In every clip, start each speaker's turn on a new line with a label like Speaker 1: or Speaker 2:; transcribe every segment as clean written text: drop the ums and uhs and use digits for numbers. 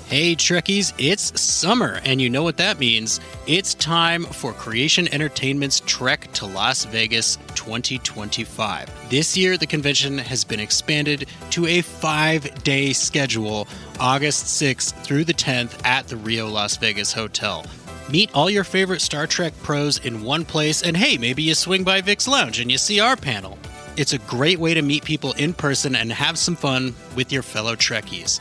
Speaker 1: Hey Trekkies, it's summer, and you know what that means. It's time for Creation Entertainment's Trek to Las Vegas 2025. This year, the convention has been expanded to a 5-day schedule, August 6th through the 10th at the Rio Las Vegas Hotel. Meet all your favorite Star Trek pros in one place, and hey, maybe you swing by Vic's Lounge and you see our panel. It's a great way to meet people in person and have some fun with your fellow Trekkies.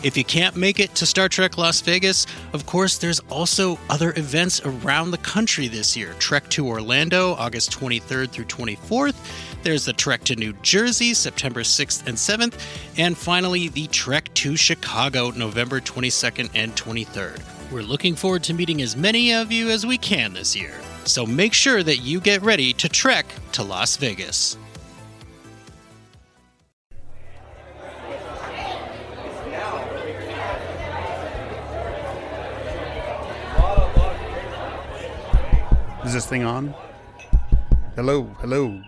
Speaker 1: If you can't make it to Star Trek Las Vegas, of course, there's also other events around the country this year. Trek to Orlando, August 23rd through 24th. There's the Trek to New Jersey, September 6th and 7th. And finally, the Trek to Chicago, November 22nd and 23rd. We're looking forward to meeting as many of you as we can this year. So make sure that you get ready to trek to Las Vegas.
Speaker 2: Is this thing on? Hello, hello.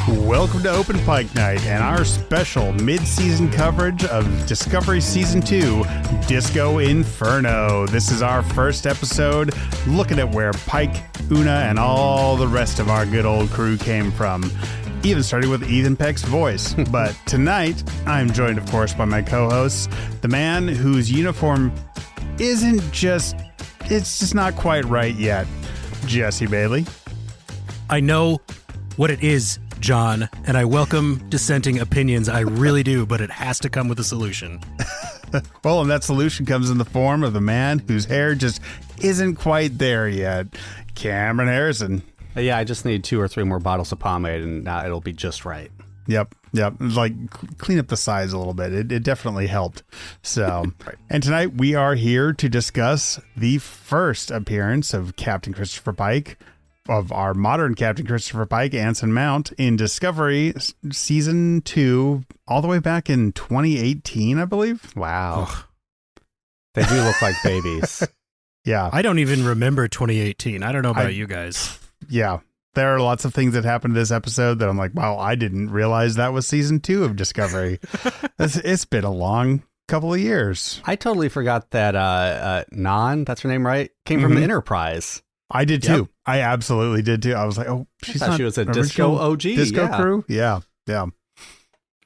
Speaker 2: Welcome to Open Pike Night and our special mid-season coverage of Discovery Season 2, Disco Inferno. This is our first episode looking at where Pike, Una, and all the rest of our good old crew came from, even starting with Ethan Peck's voice. But tonight, I'm joined, of course, by my co-hosts, the man whose uniform it's just not quite right yet, Jesse Bailey.
Speaker 3: I know what it is, John, and I welcome dissenting opinions. I really do, but it has to come with a solution.
Speaker 2: Well, and that solution comes in the form of the man whose hair just isn't quite there yet, Cameron Harrison.
Speaker 4: Yeah, I just need 2 or 3 more bottles of pomade, and it'll be just right.
Speaker 2: Yep. Like, clean up the size a little bit. It definitely helped. So, right. And tonight we are here to discuss the first appearance of Captain Christopher Pike, of our modern Captain Christopher Pike, Anson Mount, in Discovery Season 2, all the way back in 2018, I believe.
Speaker 4: Wow. Ugh. They do look like babies.
Speaker 2: Yeah.
Speaker 3: I don't even remember 2018. I don't know about you guys.
Speaker 2: Yeah. There are lots of things that happened in this episode that I'm like, wow, I didn't realize that was Season 2 of Discovery. It's been a long couple of years.
Speaker 4: I totally forgot that Nan, that's her name, right? Came from the Enterprise.
Speaker 2: I did too. I absolutely did too. I was like, oh,
Speaker 4: she was a disco OG.
Speaker 2: Disco crew? Yeah. And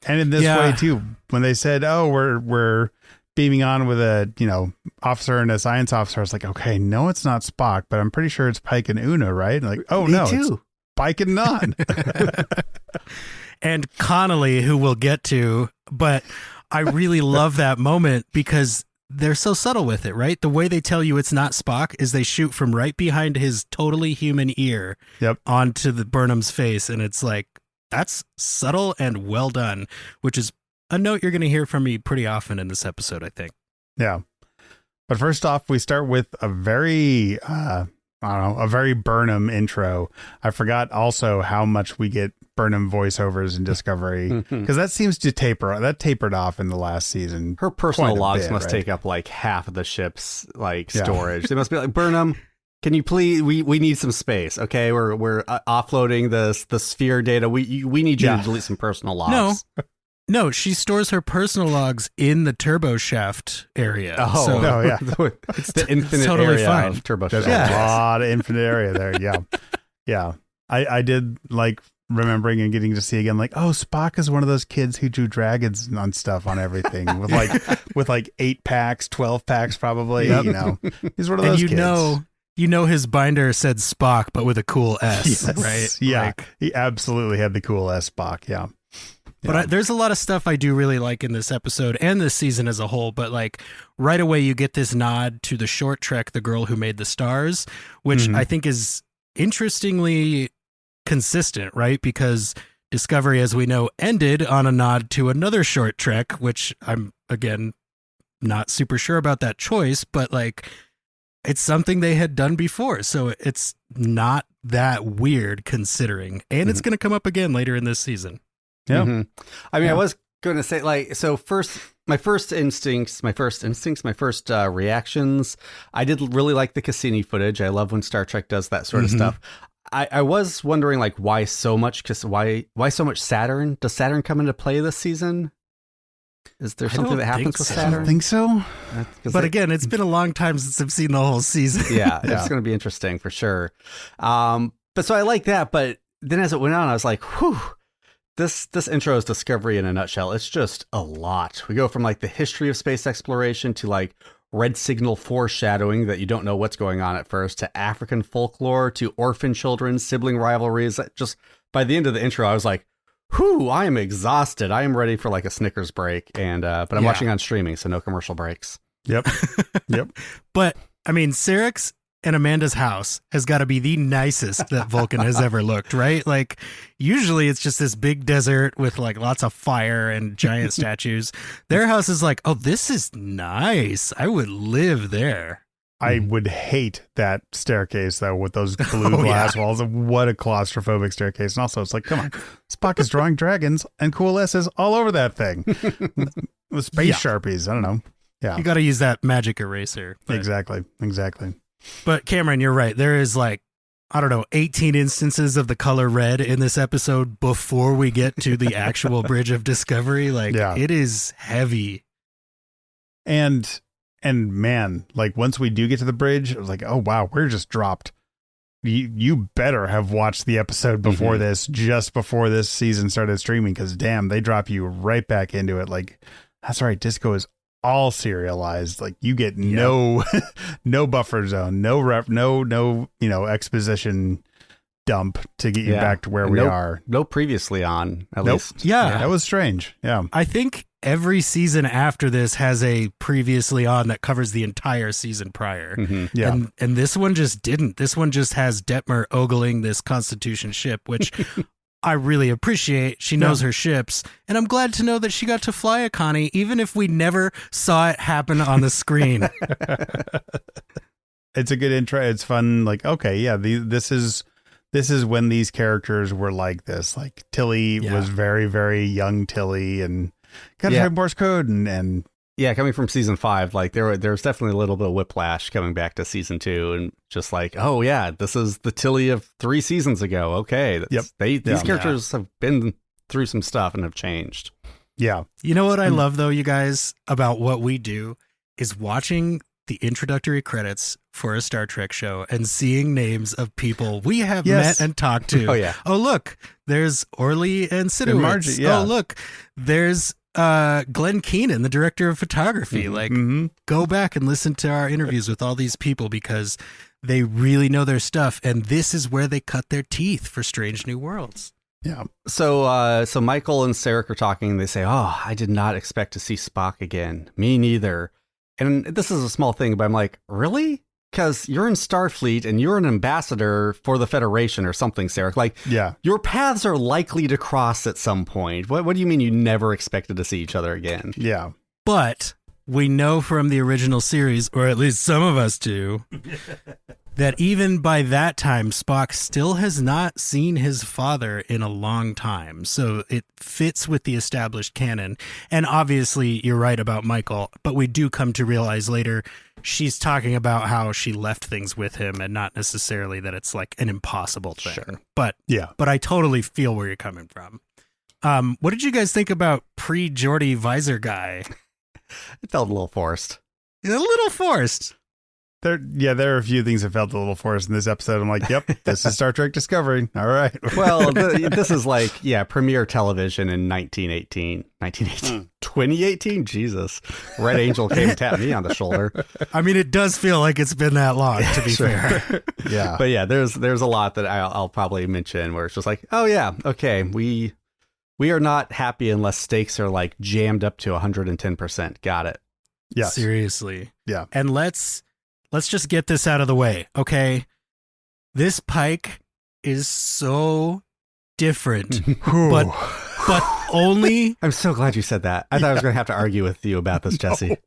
Speaker 2: in this way too, when they said, oh, we're beaming on with a, officer and a science officer, I was like, okay, no, it's not Spock, but I'm pretty sure it's Pike and Una, right? And like, oh,
Speaker 4: Me
Speaker 2: no,
Speaker 4: too.
Speaker 2: It's Pike and Nan.
Speaker 3: And Connolly, who we'll get to, but I really love that moment because they're so subtle with it, right? The way they tell you it's not Spock is they shoot from right behind his totally human ear onto the Burnham's face. And it's like, that's subtle and well done, which is a note you're going to hear from me pretty often in this episode, I think.
Speaker 2: Yeah. But first off, we start with a very, a very Burnham intro. I forgot also how much we get Burnham voiceovers in Discovery, because that seems to tapered off in the last season.
Speaker 4: Her personal logs must take up like half of the ship's storage. They must be like, Burnham, can you please? We need some space. Okay, we're offloading the sphere data. We need you to delete some personal logs.
Speaker 3: No, she stores her personal logs in the turbo shaft area.
Speaker 4: Oh,
Speaker 3: so
Speaker 4: no, yeah. It's the infinite
Speaker 3: totally
Speaker 4: area
Speaker 3: fine.
Speaker 4: of turbo
Speaker 2: There's
Speaker 4: shaft.
Speaker 2: a lot of infinite area there. Yeah. Yeah. I did like remembering and getting to see again, like, oh, Spock is one of those kids who drew dragons on stuff on everything with like 8 packs, 12 packs, probably. Yep. He's one of those kids.
Speaker 3: You know his binder said Spock, but with a cool S,
Speaker 2: yes.
Speaker 3: right?
Speaker 2: Yeah, he absolutely had the cool S Spock. Yeah.
Speaker 3: But there's a lot of stuff I do really like in this episode and this season as a whole. But like right away, you get this nod to the short trek, The Girl Who Made the Stars, which I think is interestingly consistent, right? Because Discovery, as we know, ended on a nod to another short trek, which I'm, again, not super sure about that choice, but like it's something they had done before. So it's not that weird considering. And it's going to come up again later in this season.
Speaker 2: Yeah.
Speaker 4: I mean, I was going to say, like, so first, my first reactions, I did really like the Cassini footage. I love when Star Trek does that sort of stuff. I was wondering, like, why so much? Because why so much Saturn? Does Saturn come into play this season? Is there something that happens with Saturn?
Speaker 2: I don't think so.
Speaker 3: But again, it's been a long time since I've seen the whole season.
Speaker 4: Yeah, it's going to be interesting for sure. But so I like that. But then as it went on, I was like, whew. This intro is Discovery in a nutshell. It's just a lot. We go from like the history of space exploration to like red signal foreshadowing that you don't know what's going on at first, to African folklore, to orphan children, sibling rivalries. Just by the end of the intro, I was like, whew, I am exhausted. I am ready for like a Snickers break. And but I'm watching on streaming, so no commercial breaks.
Speaker 2: Yep.
Speaker 3: But I mean, Sarek's and Amanda's house has got to be the nicest that Vulcan has ever looked, right? Like, usually it's just this big desert with like lots of fire and giant statues. Their house is like, oh, this is nice. I would live there.
Speaker 2: I would hate that staircase, though, with those blue glass walls. What a claustrophobic staircase. And also, it's like, come on, Spock is drawing dragons and cool S's all over that thing. With space Sharpies. I don't know. Yeah.
Speaker 3: You got to use that magic eraser. But...
Speaker 2: Exactly.
Speaker 3: But Cameron, you're right. There is like, I don't know, 18 instances of the color red in this episode before we get to the actual Bridge of Discovery. Like, it is heavy.
Speaker 2: And man, like once we do get to the bridge, it was like, oh wow, we're just dropped. You better have watched the episode before this, just before this season started streaming, because damn, they drop you right back into it. Like, that's right, Disco is all serialized. Like, you get no buffer zone, no exposition dump to get you back to where we are.
Speaker 4: No previously on, at least.
Speaker 3: Yeah,
Speaker 2: that was strange. Yeah,
Speaker 3: I think every season after this has a previously on that covers the entire season prior.
Speaker 2: Yeah,
Speaker 3: and this one just didn't. This one just has Detmer ogling this Constitution ship, which I really appreciate. She knows her ships, and I'm glad to know that she got to fly a Connie, even if we never saw it happen on the screen.
Speaker 2: It's a good intro. It's fun. Like, okay, yeah, this is when these characters were like this. Like, Tilly was very, very young Tilly, and got to have Morse code, and
Speaker 4: yeah, coming from season 5, like there was definitely a little bit of whiplash coming back to season 2, and just like, oh yeah, this is the Tilly of 3 seasons ago. Okay, these characters have been through some stuff and have changed.
Speaker 2: Yeah,
Speaker 3: you know what I love though, you guys, about what we do is watching the introductory credits for a Star Trek show and seeing names of people we have met and talked to. Oh look, there's Orly and Sidowitz. Oh look, there's Glenn Keenan, the director of photography. Go back and listen to our interviews with all these people, because they really know their stuff, and this is where they cut their teeth for Strange New Worlds.
Speaker 2: Yeah.
Speaker 4: So Michael and Sarek are talking, and they say, oh, I did not expect to see Spock again. Me neither. And this is a small thing, but I'm like, really? Because you're in Starfleet and you're an ambassador for the Federation or something, Sarek. Like, your paths are likely to cross at some point. What do you mean you never expected to see each other again?
Speaker 2: Yeah.
Speaker 3: But we know from the original series, or at least some of us do, that even by that time, Spock still has not seen his father in a long time. So it fits with the established canon. And obviously, you're right about Michael, but we do come to realize later she's talking about how she left things with him, and not necessarily that it's like an impossible thing.
Speaker 2: Sure.
Speaker 3: But I totally feel where you're coming from. What did you guys think about pre-Geordi visor guy?
Speaker 4: It felt a little forced.
Speaker 3: A little forced.
Speaker 2: There are a few things that felt a little forced in this episode. I'm like, yep, this is Star Trek Discovery. All right.
Speaker 4: Well, this is like, premiere television in 1918. 2018? Jesus. Red Angel came and tapped me on the shoulder.
Speaker 3: I mean, it does feel like it's been that long, to be fair.
Speaker 2: Yeah.
Speaker 4: But yeah, there's a lot that I'll probably mention where it's just like, oh yeah, okay, we are not happy unless stakes are like jammed up to 110%. Got it.
Speaker 2: Yeah.
Speaker 3: Seriously.
Speaker 2: Yeah.
Speaker 3: And let's just get this out of the way, okay? This Pike is so different, but only...
Speaker 4: I'm so glad you said that. I thought I was going to have to argue with you about this, Jesse.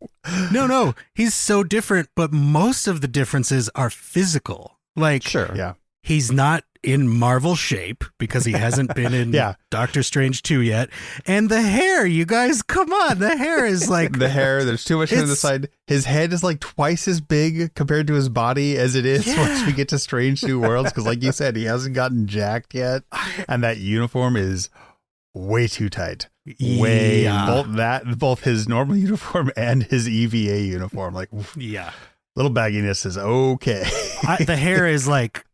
Speaker 3: No, he's so different, but most of the differences are physical. Like,
Speaker 2: sure, yeah.
Speaker 3: He's not in Marvel shape because he hasn't been in Doctor Strange 2 yet. And the hair, you guys, come on. The hair is like...
Speaker 2: the hair, there's too much on the side. His head is like twice as big compared to his body as it is once we get to Strange New Worlds. Because like you said, he hasn't gotten jacked yet. And that uniform is way too tight. Both his normal uniform and his EVA uniform. Like, little bagginess is okay.
Speaker 3: The hair is like...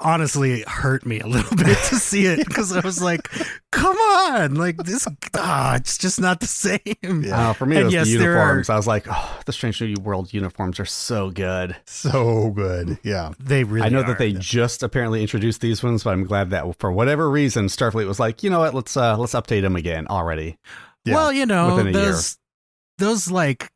Speaker 3: honestly hurt me a little bit to see it because I was like, come on, like this it's just not the same.
Speaker 4: For me it was the uniforms. I was like, the Strange New World uniforms are so good.
Speaker 3: They really
Speaker 4: I know that they just apparently introduced these ones, but I'm glad that for whatever reason Starfleet was like, you know what, let's update them again already.
Speaker 3: Well, those like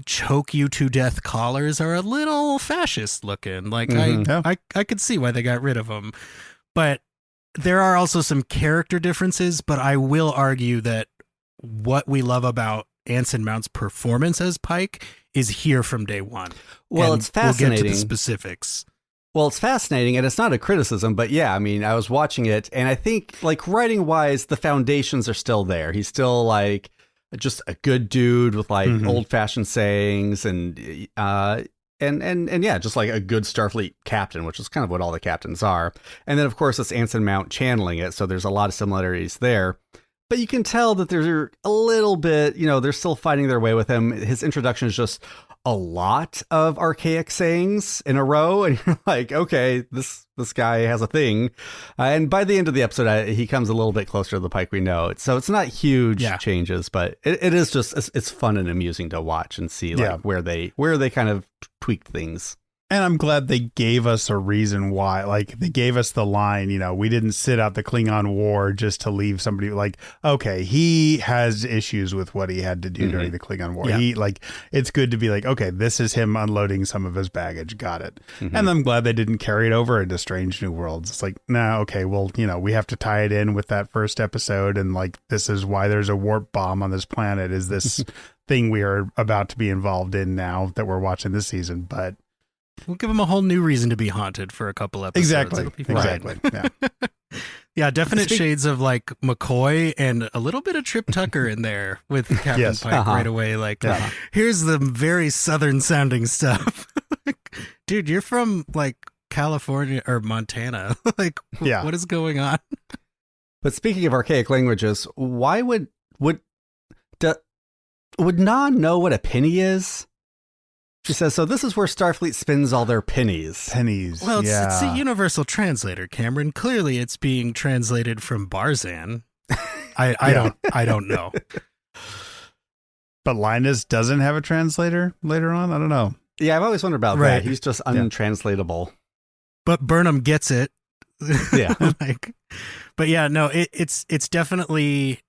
Speaker 3: choke you to death collars are a little fascist looking. Like I could see why they got rid of them, but there are also some character differences. But I will argue that what we love about Anson Mount's performance as Pike is here from day one.
Speaker 4: Well, it's fascinating.
Speaker 3: We'll get to the specifics.
Speaker 4: Well, it's fascinating, and it's not a criticism, but I mean, I was watching it, and I think, like, writing-wise, the foundations are still there. He's still, like, just a good dude with, like, old-fashioned sayings, and just, like, a good Starfleet captain, which is kind of what all the captains are. And then, of course, it's Anson Mount channeling it, so there's a lot of similarities there. But you can tell that there's a little bit, they're still finding their way with him. His introduction is just a lot of archaic sayings in a row, and you're like, okay, this guy has a thing. And by the end of the episode, he comes a little bit closer to the Pike we know. So it's not huge changes, but it is just it's fun and amusing to watch and see where they kind of tweaked things.
Speaker 2: And I'm glad they gave us a reason why. Like, they gave us the line, we didn't sit out the Klingon War just to leave somebody like, okay, he has issues with what he had to do during the Klingon War. Yeah. It's good to be like, okay, this is him unloading some of his baggage. Got it. And I'm glad they didn't carry it over into Strange New Worlds. It's like, okay, well, we have to tie it in with that first episode. And like, this is why there's a warp bomb on this planet, is this thing we are about to be involved in now that we're watching this season. But
Speaker 3: we'll give him a whole new reason to be haunted for a couple episodes.
Speaker 2: Exactly. Yeah.
Speaker 3: Yeah, definite shades of like McCoy and a little bit of Trip Tucker in there with Captain Pike right away. Like, here's the very southern sounding stuff. Dude, you're from like California or Montana. Like, what is going on?
Speaker 4: But speaking of archaic languages, why would Nan know what a penny is? She says, so this is where Starfleet spends all their pennies.
Speaker 3: Well, it's a universal translator, Cameron. Clearly, it's being translated from Barzan. I don't know.
Speaker 2: But Linus doesn't have a translator later on? I don't know.
Speaker 4: Yeah, I've always wondered about that. He's just untranslatable.
Speaker 3: But Burnham gets it.
Speaker 4: Yeah.
Speaker 3: But yeah, no, it's definitely...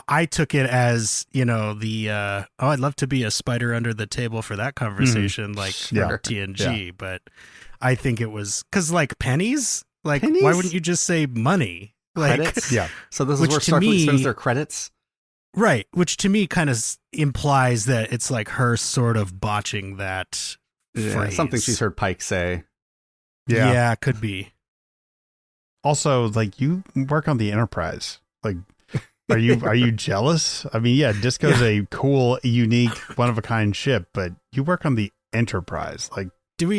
Speaker 3: I took it as, I'd love to be a spider under the table for that conversation, TNG. But I think it was because, like, pennies? Like, why wouldn't you just say money? Like,
Speaker 4: credits? Yeah. So this is where Starfleet spends their credits?
Speaker 3: Right. Which to me kind of implies that it's like her sort of botching that phrase.
Speaker 4: Something she's heard Pike say.
Speaker 3: Yeah, could be.
Speaker 2: Also, like, you work on the Enterprise. Like, Are you jealous? I mean, Disco's a cool, unique, one-of-a-kind ship, but you work on the Enterprise. Like,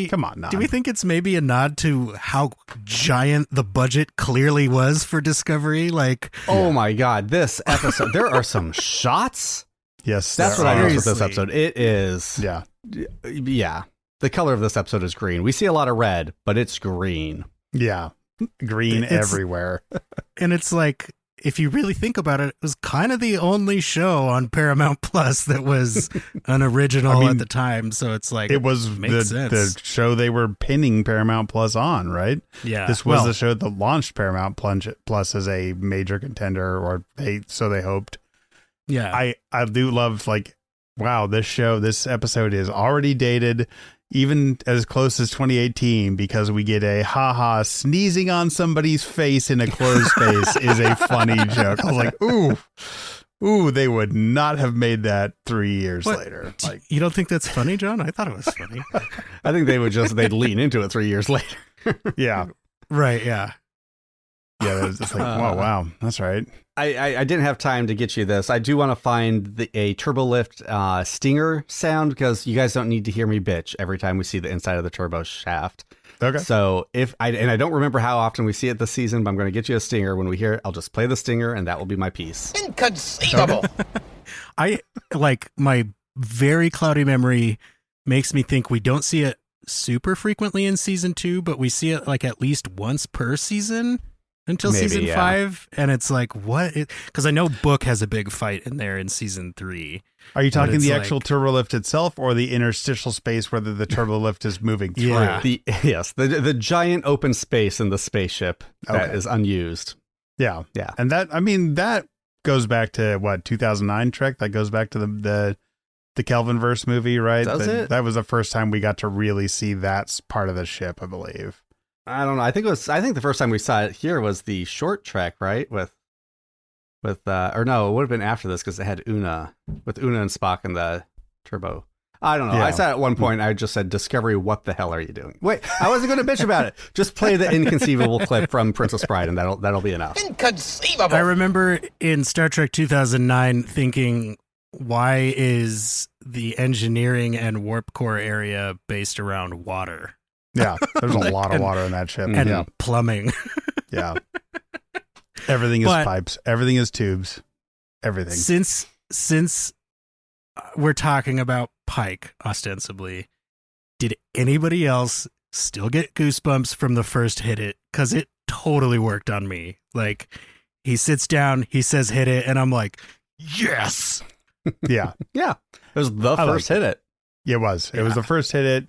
Speaker 2: come on now.
Speaker 3: Do we think it's maybe a nod to how giant the budget clearly was for Discovery? Like,
Speaker 4: oh my God, this episode, there are some shots.
Speaker 2: Yes,
Speaker 4: that's what I noticed with this episode. It is. Yeah. The color of this episode is green. We see a lot of red, but it's green.
Speaker 2: Yeah. Green everywhere.
Speaker 3: And it's like, if you really think about it, it was kind of the only show on Paramount Plus that was an original at the time. So it's like,
Speaker 2: it was the show they were pinning Paramount Plus on, right?
Speaker 3: Yeah.
Speaker 2: This was the show that launched Paramount Plus as a major contender, or they hoped.
Speaker 3: Yeah.
Speaker 2: I do love, like, wow, this episode is already dated, even as close as 2018, because we get a sneezing on somebody's face in a closed space is a funny joke. I was like, ooh, they would not have made that 3 years later. Like,
Speaker 3: you don't think that's funny, John? I thought it was funny.
Speaker 4: I think they'd lean into it 3 years later.
Speaker 2: Yeah.
Speaker 3: Right. Yeah.
Speaker 2: Yeah, it's like, wow, that's right.
Speaker 4: I didn't have time to get you this. I do want to find a turbolift stinger sound because you guys don't need to hear me bitch every time we see the inside of the turbo shaft.
Speaker 2: Okay.
Speaker 4: So I don't remember how often we see it this season, but I'm going to get you a stinger. When we hear it, I'll just play the stinger, and that will be my piece.
Speaker 5: Inconceivable.
Speaker 3: I like my very cloudy memory makes me think we don't see it super frequently in season 2, but we see it like at least once per season until season 5. And it's like, what? Because I know Book has a big fight in there in season 3.
Speaker 2: Are you talking the actual turbolift itself or the interstitial space where the turbolift is moving through?
Speaker 3: Yeah.
Speaker 4: The giant open space in the spaceship that is unused.
Speaker 2: Yeah.
Speaker 4: Yeah.
Speaker 2: And that goes back to what, 2009 Trek? That goes back to the Kelvinverse movie, right?
Speaker 4: Does it?
Speaker 2: That was the first time we got to really see that part of the ship, I believe.
Speaker 4: I don't know. I think the first time we saw it here was the short Trek, right? Or no, it would have been after this because it had Una and Spock in the turbo. I don't know. Yeah. I said at one point, I just said, Discovery, what the hell are you doing? Wait, I wasn't going to bitch about it. Just play the inconceivable clip from Princess Bride, and that'll be enough.
Speaker 5: Inconceivable.
Speaker 3: I remember in Star Trek 2009 thinking, why is the engineering and warp core area based around water?
Speaker 2: Yeah, there's a lot of water in that ship.
Speaker 3: And plumbing.
Speaker 2: Yeah. Everything is pipes. Everything is tubes. Everything.
Speaker 3: Since we're talking about Pike, ostensibly, did anybody else still get goosebumps from the first hit it? Because it totally worked on me. Like, he sits down, he says hit it, and I'm like, yes!
Speaker 2: Yeah.
Speaker 4: Yeah. It was the first hit it.
Speaker 2: It was. It was the first hit it,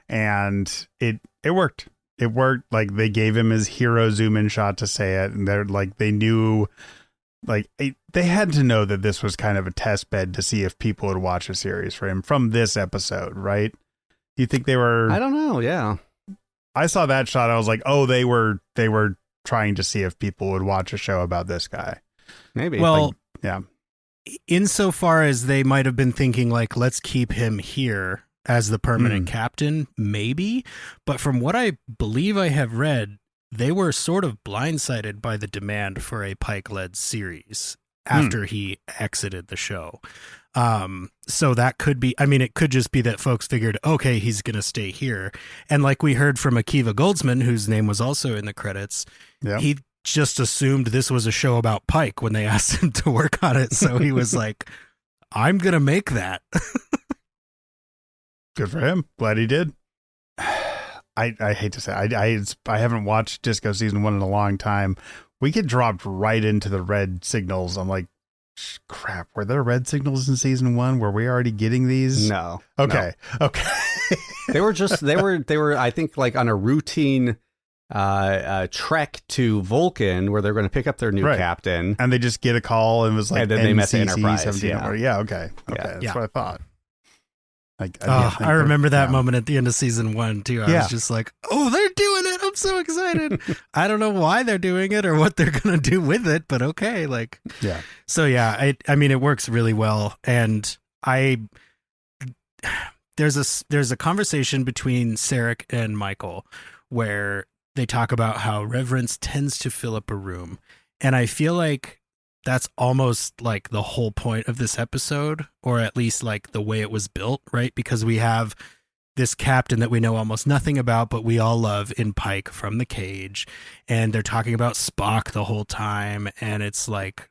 Speaker 2: and it worked. It worked. Like, they gave him his hero zoom in shot to say it, and they're like, they knew, like, they had to know that this was kind of a test bed to see if people would watch a series for him from this episode, right? Do you think they were?
Speaker 4: I don't know. Yeah.
Speaker 2: I saw that shot. I was like, oh, they were trying to see if people would watch a show about this guy.
Speaker 4: Maybe.
Speaker 3: Well,
Speaker 2: yeah.
Speaker 3: Insofar as they might have been thinking, like, let's keep him here as the permanent captain, maybe. But from what I believe I have read, they were sort of blindsided by the demand for a Pike-led series after he exited the show. So that could be, I mean, it could just be that folks figured, okay, he's going to stay here. And like we heard from Akiva Goldsman, whose name was also in the credits, he just assumed this was a show about Pike when they asked him to work on it. So he was like, I'm going to make that.
Speaker 2: Good for him. Glad he did. I hate to say, I haven't watched Disco season 1 in a long time. We get dropped right into the red signals. I'm like, crap, were there red signals in season 1? Were we already getting these?
Speaker 4: No.
Speaker 2: Okay.
Speaker 4: No.
Speaker 2: Okay.
Speaker 4: they were, I think, like on a routine trek to Vulcan where they're going to pick up their new captain.
Speaker 2: And they just get a call and it was like,
Speaker 4: and then they met the Enterprise.
Speaker 2: Yeah. Okay. That's what I thought.
Speaker 3: I remember that moment at the end of season 1 too. I was just like, oh, they're doing it. I'm so excited. I don't know why they're doing it or what they're going to do with it, but okay. Like,
Speaker 2: yeah.
Speaker 3: So yeah, I mean, it works really well. And there's a conversation between Sarek and Michael where they talk about how reverence tends to fill up a room. And I feel like that's almost like the whole point of this episode, or at least like the way it was built, right? Because we have this captain that we know almost nothing about, but we all love in Pike from the cage. And they're talking about Spock the whole time. And it's like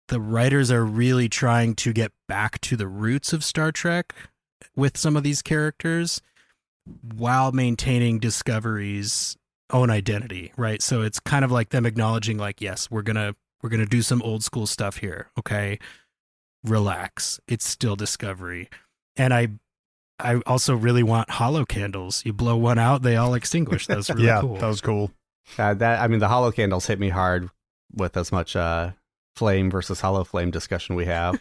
Speaker 3: the writers are really trying to get back to the roots of Star Trek with some of these characters while maintaining Discovery's own identity, right? So it's kind of like them acknowledging like, yes, we're going to do some old school stuff here. Okay. Relax. It's still Discovery. And I also really want hollow candles. You blow one out, they all extinguish. That's really cool.
Speaker 2: That was cool.
Speaker 4: The hollow candles hit me hard with as much flame versus hollow flame discussion we have.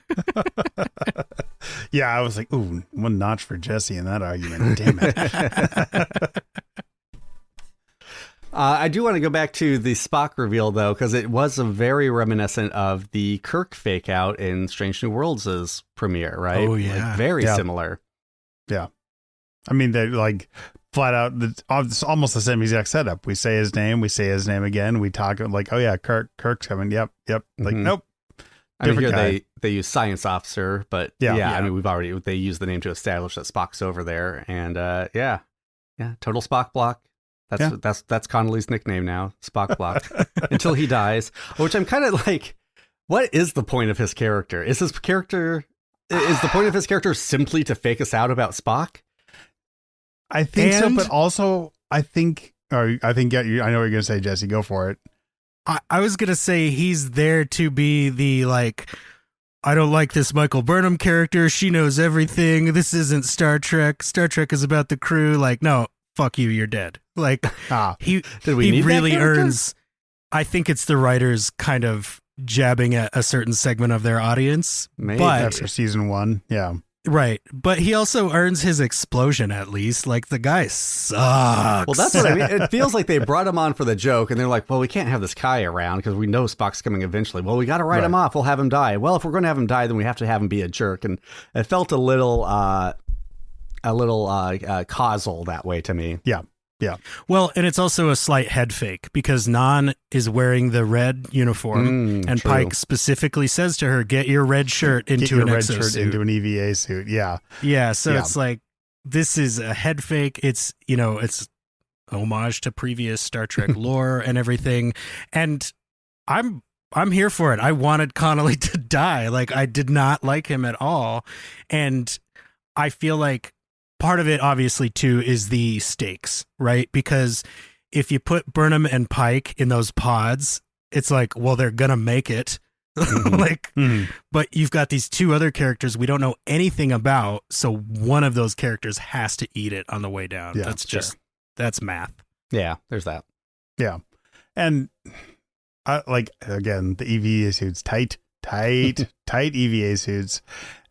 Speaker 2: Yeah, I was like, ooh, one notch for Jesse in that argument. Damn it.
Speaker 4: I do want to go back to the Spock reveal, though, because it was a very reminiscent of the Kirk fake out in Strange New Worlds' premiere, right?
Speaker 3: Oh, yeah.
Speaker 4: Like, very similar.
Speaker 2: Yeah. I mean, they like flat out, it's almost the same exact setup. We say his name again. We talk like, oh yeah, Kirk's coming. Yep. Like, nope.
Speaker 4: I mean, here they use science officer, but
Speaker 2: yeah.
Speaker 4: I mean, they use the name to establish that Spock's over there, and yeah, total Spock block. That's Connolly's nickname now, Spock block, until he dies. Which I'm kind of like, what is the point of his character? Is the point of his character simply to fake us out about Spock?
Speaker 2: I think so, but also I know what you're going to say, Jesse. Go for it.
Speaker 3: I was going to say he's there to be the, like, I don't like this Michael Burnham character. She knows everything. This isn't Star Trek. Star Trek is about the crew. Like, no, fuck you. You're dead. Like, he really earns. I think it's the writers kind of jabbing at a certain segment of their audience.
Speaker 4: Maybe.
Speaker 3: But
Speaker 2: after season 1. Yeah.
Speaker 3: Right. But he also earns his explosion, at least. Like, the guy sucks.
Speaker 4: Well, that's what I mean. It feels like they brought him on for the joke, and they're like, well, we can't have this Kai around because we know Spock's coming eventually. Well, we got to write him off. We'll have him die. Well, if we're going to have him die, then we have to have him be a jerk. And it felt a little causal that way to me.
Speaker 2: Yeah. Yeah.
Speaker 3: Well, and it's also a slight head fake because Nan is wearing the red uniform, and
Speaker 4: true.
Speaker 3: Pike specifically says to her, "Get your red shirt into an exosuit,
Speaker 2: into an EVA suit." Yeah.
Speaker 3: Yeah. So it's like, this is a head fake. It's, it's homage to previous Star Trek lore and everything. And I'm here for it. I wanted Connolly to die. Like, I did not like him at all. And I feel like part of it, obviously, too, is the stakes, right? Because if you put Burnham and Pike in those pods, it's like, well, they're going to make it. But you've got these two other characters we don't know anything about. So one of those characters has to eat it on the way down.
Speaker 2: Yeah,
Speaker 3: that's math.
Speaker 4: Yeah, there's that.
Speaker 2: Yeah. And again, the EVA suits, tight EVA suits.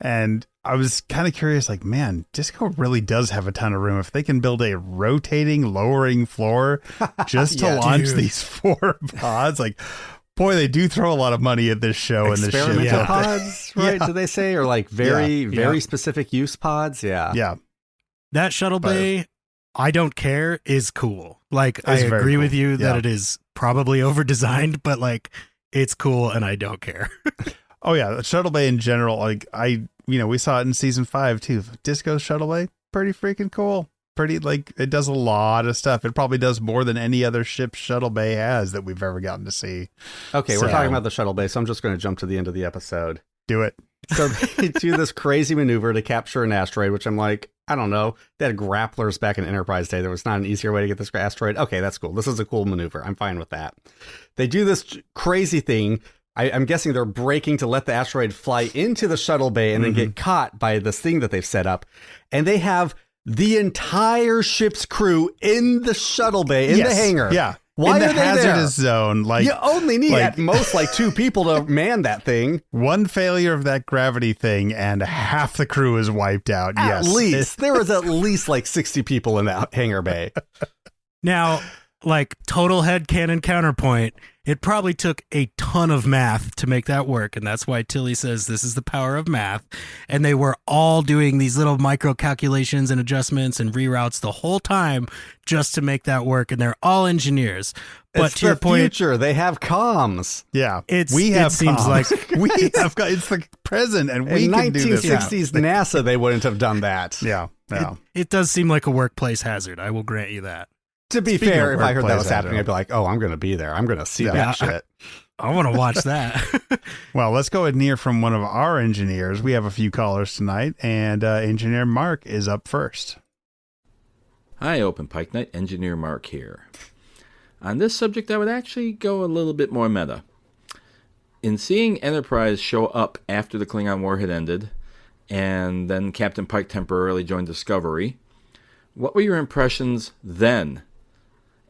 Speaker 2: And I was kind of curious, like, man, Disco really does have a ton of room. If they can build a rotating, lowering floor just to launch these 4 pods, like, boy, they do throw a lot of money at this show.
Speaker 4: Experimental
Speaker 2: and
Speaker 4: pods, right? Do they say? Or like very specific use pods? Yeah.
Speaker 2: Yeah.
Speaker 3: That shuttle bay, I don't care, is cool. Like, I agree with you that it is probably over-designed, but, like, it's cool and I don't care.
Speaker 2: Oh, yeah. The shuttle bay in general, like, we saw it in season 5, too. Disco's shuttle bay, pretty freaking cool. Pretty, like, it does a lot of stuff. It probably does more than any other ship's shuttle bay has that we've ever gotten to see.
Speaker 4: Okay, we're talking about the shuttle bay, so I'm just going to jump to the end of the episode.
Speaker 2: Do it.
Speaker 4: So they do this crazy maneuver to capture an asteroid, which I'm like, I don't know. They had grapplers back in Enterprise Day. There was not an easier way to get this asteroid. Okay, that's cool. This is a cool maneuver. I'm fine with that. They do this crazy thing. I'm guessing they're braking to let the asteroid fly into the shuttle bay and then get caught by this thing that they've set up. And they have the entire ship's crew in the shuttle bay, in the hangar.
Speaker 2: Yeah.
Speaker 4: Why
Speaker 2: in the
Speaker 4: are they
Speaker 2: hazardous
Speaker 4: there?
Speaker 2: zone? Like,
Speaker 4: you only need at most like 2 people to man that thing.
Speaker 2: One failure of that gravity thing and half the crew is wiped out.
Speaker 4: At least. There was at least like 60 people in that hangar bay.
Speaker 3: Now, like, total headcanon counterpoint, it probably took a ton of math to make that work, and that's why Tilly says this is the power of math. And they were all doing these little micro calculations and adjustments and reroutes the whole time just to make that work, and they're all engineers. But
Speaker 4: it's
Speaker 3: to your point,
Speaker 4: future. They have comms.
Speaker 2: Yeah,
Speaker 3: it seems like
Speaker 2: we have got, it's the present, and we
Speaker 4: in
Speaker 2: can do this.
Speaker 4: 1960s NASA, they wouldn't have done that.
Speaker 2: Yeah,
Speaker 3: it does seem like a workplace hazard. I will grant you that.
Speaker 4: To be fair, if I heard that was happening, I'd be like, oh, I'm going to be there. I'm going to see that shit.
Speaker 3: I want to watch that.
Speaker 2: Well, let's go and hear from one of our engineers. We have a few callers tonight, and Engineer Mark is up first.
Speaker 6: Hi, Open Pike Night. Engineer Mark here. On this subject, I would actually go a little bit more meta. In seeing Enterprise show up after the Klingon war had ended, and then Captain Pike temporarily joined Discovery, what were your impressions then?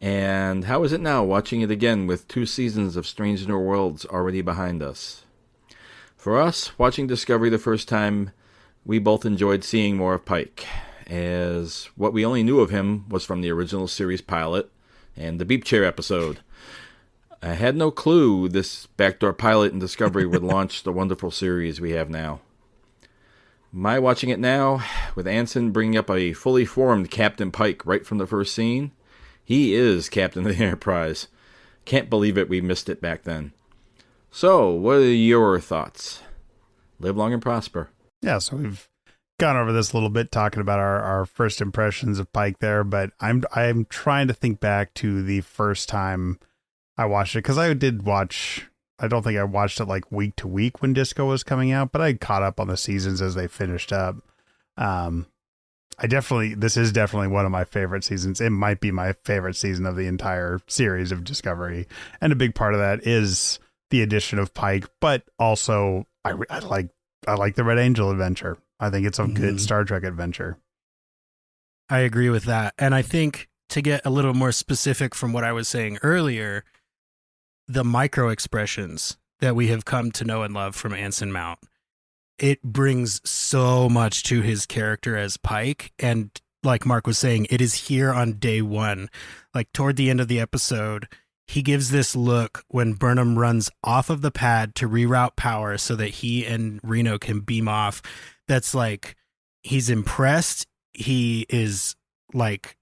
Speaker 6: And how is it now, watching it again with 2 seasons of Strange New Worlds already behind us? For us, watching Discovery the first time, we both enjoyed seeing more of Pike, as what we only knew of him was from the original series pilot and the Beep Chair episode. I had no clue this backdoor pilot in Discovery would launch the wonderful series we have now. My watching it now, with Anson bringing up a fully formed Captain Pike right from the first scene. He is Captain of the Enterprise. Can't believe it, we missed it back then. So, what are your thoughts? Live long and prosper.
Speaker 2: Yeah, so we've gone over this a little bit, talking about our first impressions of Pike there, but I'm trying to think back to the first time I watched it, because I don't think I watched it like week to week when Disco was coming out, but I caught up on the seasons as they finished up. This is definitely one of my favorite seasons. It might be my favorite season of the entire series of Discovery. And a big part of that is the addition of Pike, but also I like the Red Angel adventure. I think it's a good Star Trek adventure.
Speaker 3: I agree with that. And I think, to get a little more specific from what I was saying earlier, the micro expressions that we have come to know and love from Anson Mount, it brings so much to his character as Pike. And like Mark was saying, it is here on day one. Like toward the end of the episode, he gives this look when Burnham runs off of the pad to reroute power so that he and Reno can beam off. That's like, he's impressed. He is like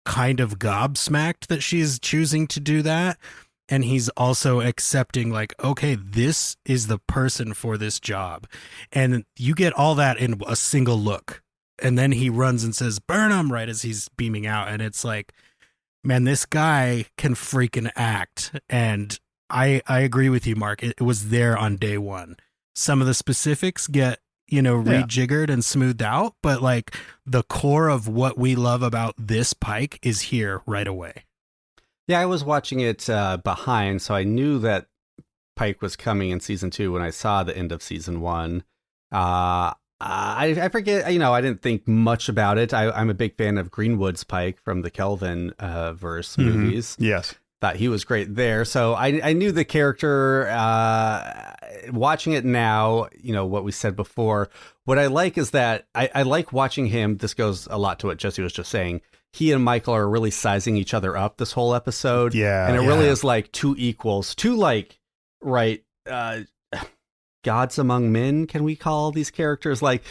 Speaker 3: kind of gobsmacked that she's choosing to do that. And he's also accepting, like, okay, this is the person for this job. And you get all that in a single look. And then he runs and says, Burnham, right as he's beaming out. And it's like, man, this guy can freaking act. And I agree with you, Mark. It was there on day one. Some of the specifics get, rejiggered and smoothed out. But like the core of what we love about this Pike is here right away.
Speaker 4: Yeah, I was watching it behind, so I knew that Pike was coming in season 2 when I saw the end of season 1. I forget, I didn't think much about it. I'm a big fan of Greenwood's Pike from the Kelvin verse movies.
Speaker 2: Yes.
Speaker 4: Thought he was great there. So I knew the character. Watching it now, what we said before, what I like is that I like watching him. This goes a lot to what Jesse was just saying. He and Michael are really sizing each other up this whole episode.
Speaker 2: Yeah.
Speaker 4: And it really is like two equals, gods among men, can we call these characters? Like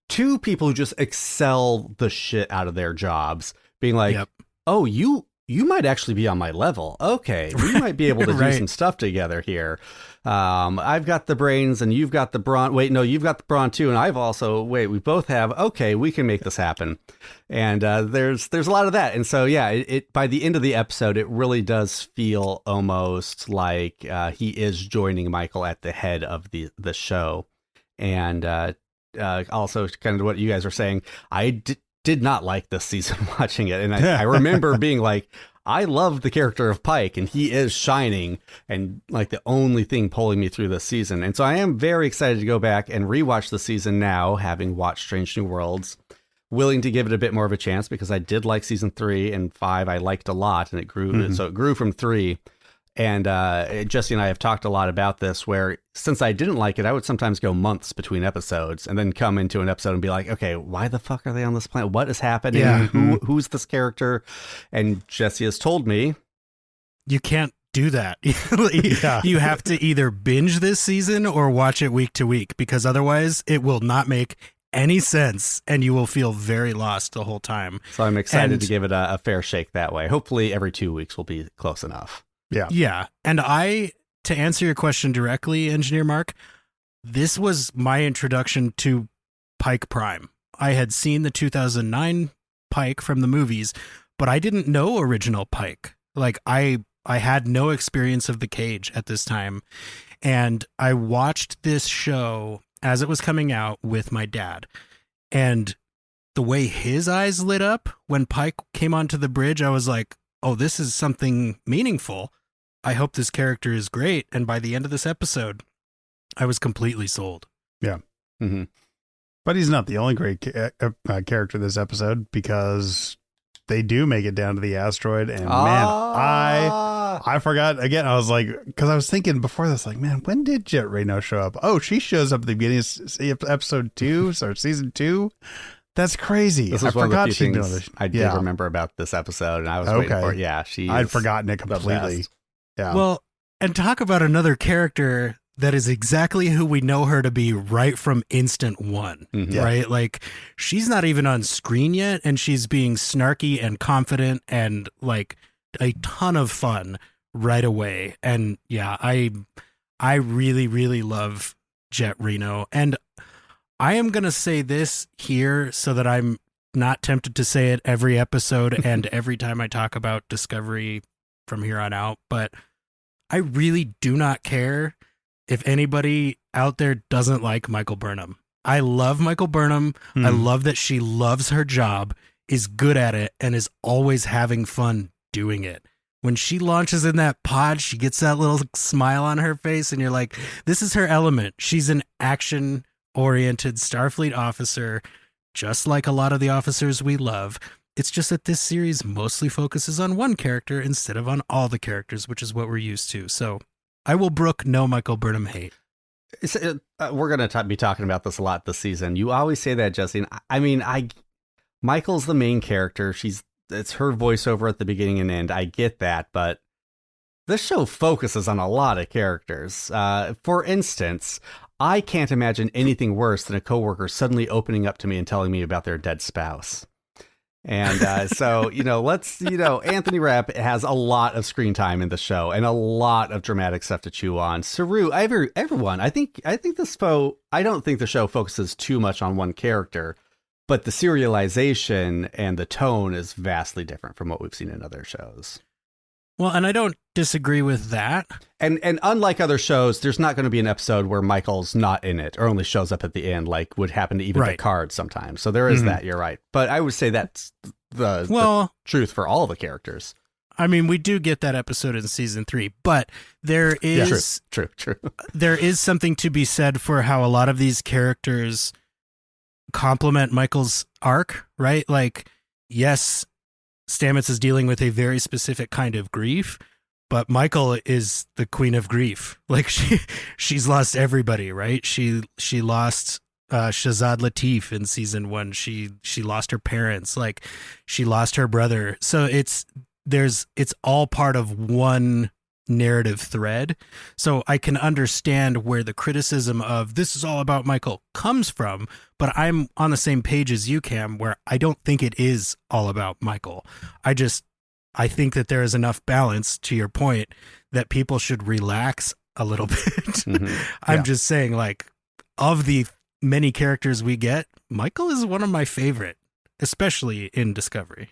Speaker 4: two people who just excel the shit out of their jobs, being like, oh, you might actually be on my level. Okay, we might be able to do some stuff together here. I've got the brains and you've got the brawn. Wait, no, you've got the brawn too. And we both have. Okay, we can make this happen. And there's a lot of that. And so, yeah, it by the end of the episode, it really does feel almost like he is joining Michael at the head of the show. And also kind of what you guys are saying, I did not like this season watching it. And I remember being like, I love the character of Pike and he is shining and like the only thing pulling me through this season. And so I am very excited to go back and rewatch the season now, having watched Strange New Worlds, willing to give it a bit more of a chance because I did like season 3 and 5. I liked a lot and it grew. So it grew from 3. And Jesse and I have talked a lot about this, where since I didn't like it, I would sometimes go months between episodes and then come into an episode and be like, okay, why the fuck are they on this planet? What is happening?
Speaker 3: Yeah.
Speaker 4: Who's this character? And Jesse has told me,
Speaker 3: you can't do that. You have to either binge this season or watch it week to week, because otherwise it will not make any sense and you will feel very lost the whole time.
Speaker 4: So I'm excited to give it a fair shake that way. Hopefully every 2 weeks will be close enough.
Speaker 3: Yeah. And to answer your question directly, Engineer Mark, this was my introduction to Pike Prime. I had seen the 2009 Pike from the movies, but I didn't know original Pike. Like I had no experience of the cage at this time. And I watched this show as it was coming out with my dad. And the way his eyes lit up when Pike came onto the bridge, I was like, oh, this is something meaningful. I hope this character is great. And by the end of this episode, I was completely sold.
Speaker 2: Yeah. Mm-hmm. But he's not the only great character this episode, because they do make it down to the asteroid. And man, I forgot again. I was like, because I was thinking before this, like, man, when did Jet Reno show up? Oh, she shows up at the beginning of episode 2 or season 2. That's crazy.
Speaker 4: This is one of the few things I did remember about this episode, and I was waiting for it. Yeah,
Speaker 2: I'd forgotten it completely. Yeah.
Speaker 3: Well, and talk about another character that is exactly who we know her to be right from instant one, right? Like, she's not even on screen yet, and she's being snarky and confident and like a ton of fun right away. And yeah, I really, really love Jet Reno. And I am going to say this here so that I'm not tempted to say it every episode and every time I talk about Discovery from here on out, but I really do not care if anybody out there doesn't like Michael Burnham. I love Michael Burnham. I love that she loves her job, is good at it, and is always having fun doing it. When she launches in that pod, she gets that little smile on her face, and you're like, this is her element. She's an action-oriented Starfleet officer, just like a lot of the officers we love. It's just that this series mostly focuses on one character instead of on all the characters, which is what we're used to. So I will brook no Michael Burnham hate.
Speaker 4: We're going to be talking about this a lot this season. You always say that, Jesse. I mean, Michael's the main character. It's her voiceover at the beginning and end. I get that, but this show focuses on a lot of characters. For instance, I can't imagine anything worse than a coworker suddenly opening up to me and telling me about their dead spouse. And so, Anthony Rapp has a lot of screen time in the show and a lot of dramatic stuff to chew on. Saru, everyone, I don't think the show focuses too much on one character, but the serialization and the tone is vastly different from what we've seen in other shows.
Speaker 3: Well, and I don't disagree with that.
Speaker 4: And unlike other shows, there's not going to be an episode where Michael's not in it or only shows up at the end, like would happen to even Picard sometimes. So there is that, you're right. But I would say that's the truth for all the characters.
Speaker 3: I mean, we do get that episode in season 3, but there is
Speaker 4: true.
Speaker 3: There is something to be said for how a lot of these characters complement Michael's arc, right? Like, yes, Stamets is dealing with a very specific kind of grief, but Michael is the queen of grief. Like, she's lost everybody, right? She lost Shazad Latif in season 1. She lost her parents. Like, she lost her brother. So it's all part of one narrative thread. So I can understand where the criticism of this is all about Michael comes from, but I'm on the same page as you, Cam, where I don't think it is all about Michael. I think that there is enough balance, to your point, that people should relax a little bit. I'm just saying, like, of the many characters we get, Michael is one of my favorite, especially in Discovery.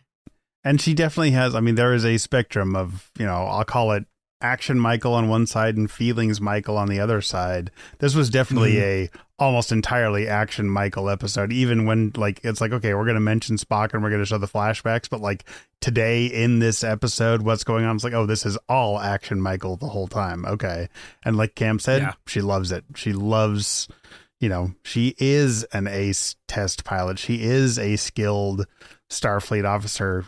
Speaker 2: And she definitely has, I mean, there is a spectrum of, I'll call it action Michael on one side and feelings Michael on the other side. This was definitely a almost entirely action Michael episode, even when, like, it's like, okay, we're going to mention Spock and we're going to show the flashbacks, but like today in this episode, what's going on? It's like, oh, this is all action Michael the whole time. Okay. And like Cam said, she loves it. She loves, she is an ace test pilot. She is a skilled Starfleet officer,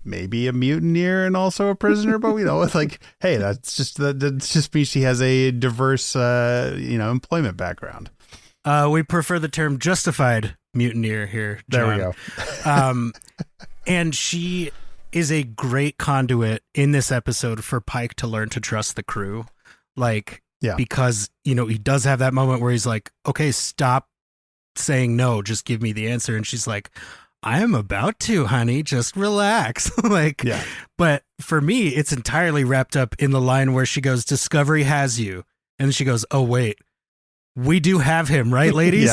Speaker 2: maybe a mutineer and also a prisoner, but it's like, hey, that's just means she has a diverse employment background.
Speaker 3: We prefer the term justified mutineer here, John.
Speaker 2: There we go.
Speaker 3: And she is a great conduit in this episode for Pike to learn to trust the crew, because he does have that moment where he's like, okay, stop saying no, just give me the answer. And she's like, I am about to, honey, just relax. But for me, it's entirely wrapped up in the line where she goes, Discovery has you. And she goes, oh, wait, we do have him, right, ladies?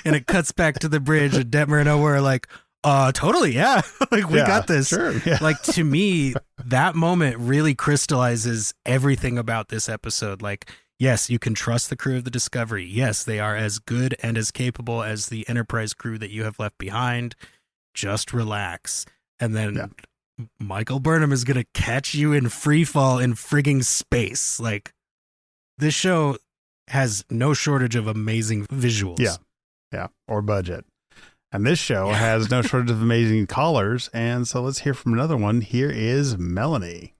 Speaker 3: And it cuts back to the bridge and Detmer and Owen are like, totally. Yeah. We got this.
Speaker 2: Sure, yeah.
Speaker 3: Like, to me, that moment really crystallizes everything about this episode. Like, yes, you can trust the crew of the Discovery. Yes, they are as good and as capable as the Enterprise crew that you have left behind. Just relax. And then Michael Burnham is going to catch you in free fall in frigging space. Like, this show has no shortage of amazing visuals.
Speaker 2: Yeah. Or budget. And this show has no shortage of amazing callers. And so let's hear from another one. Here is Melanie.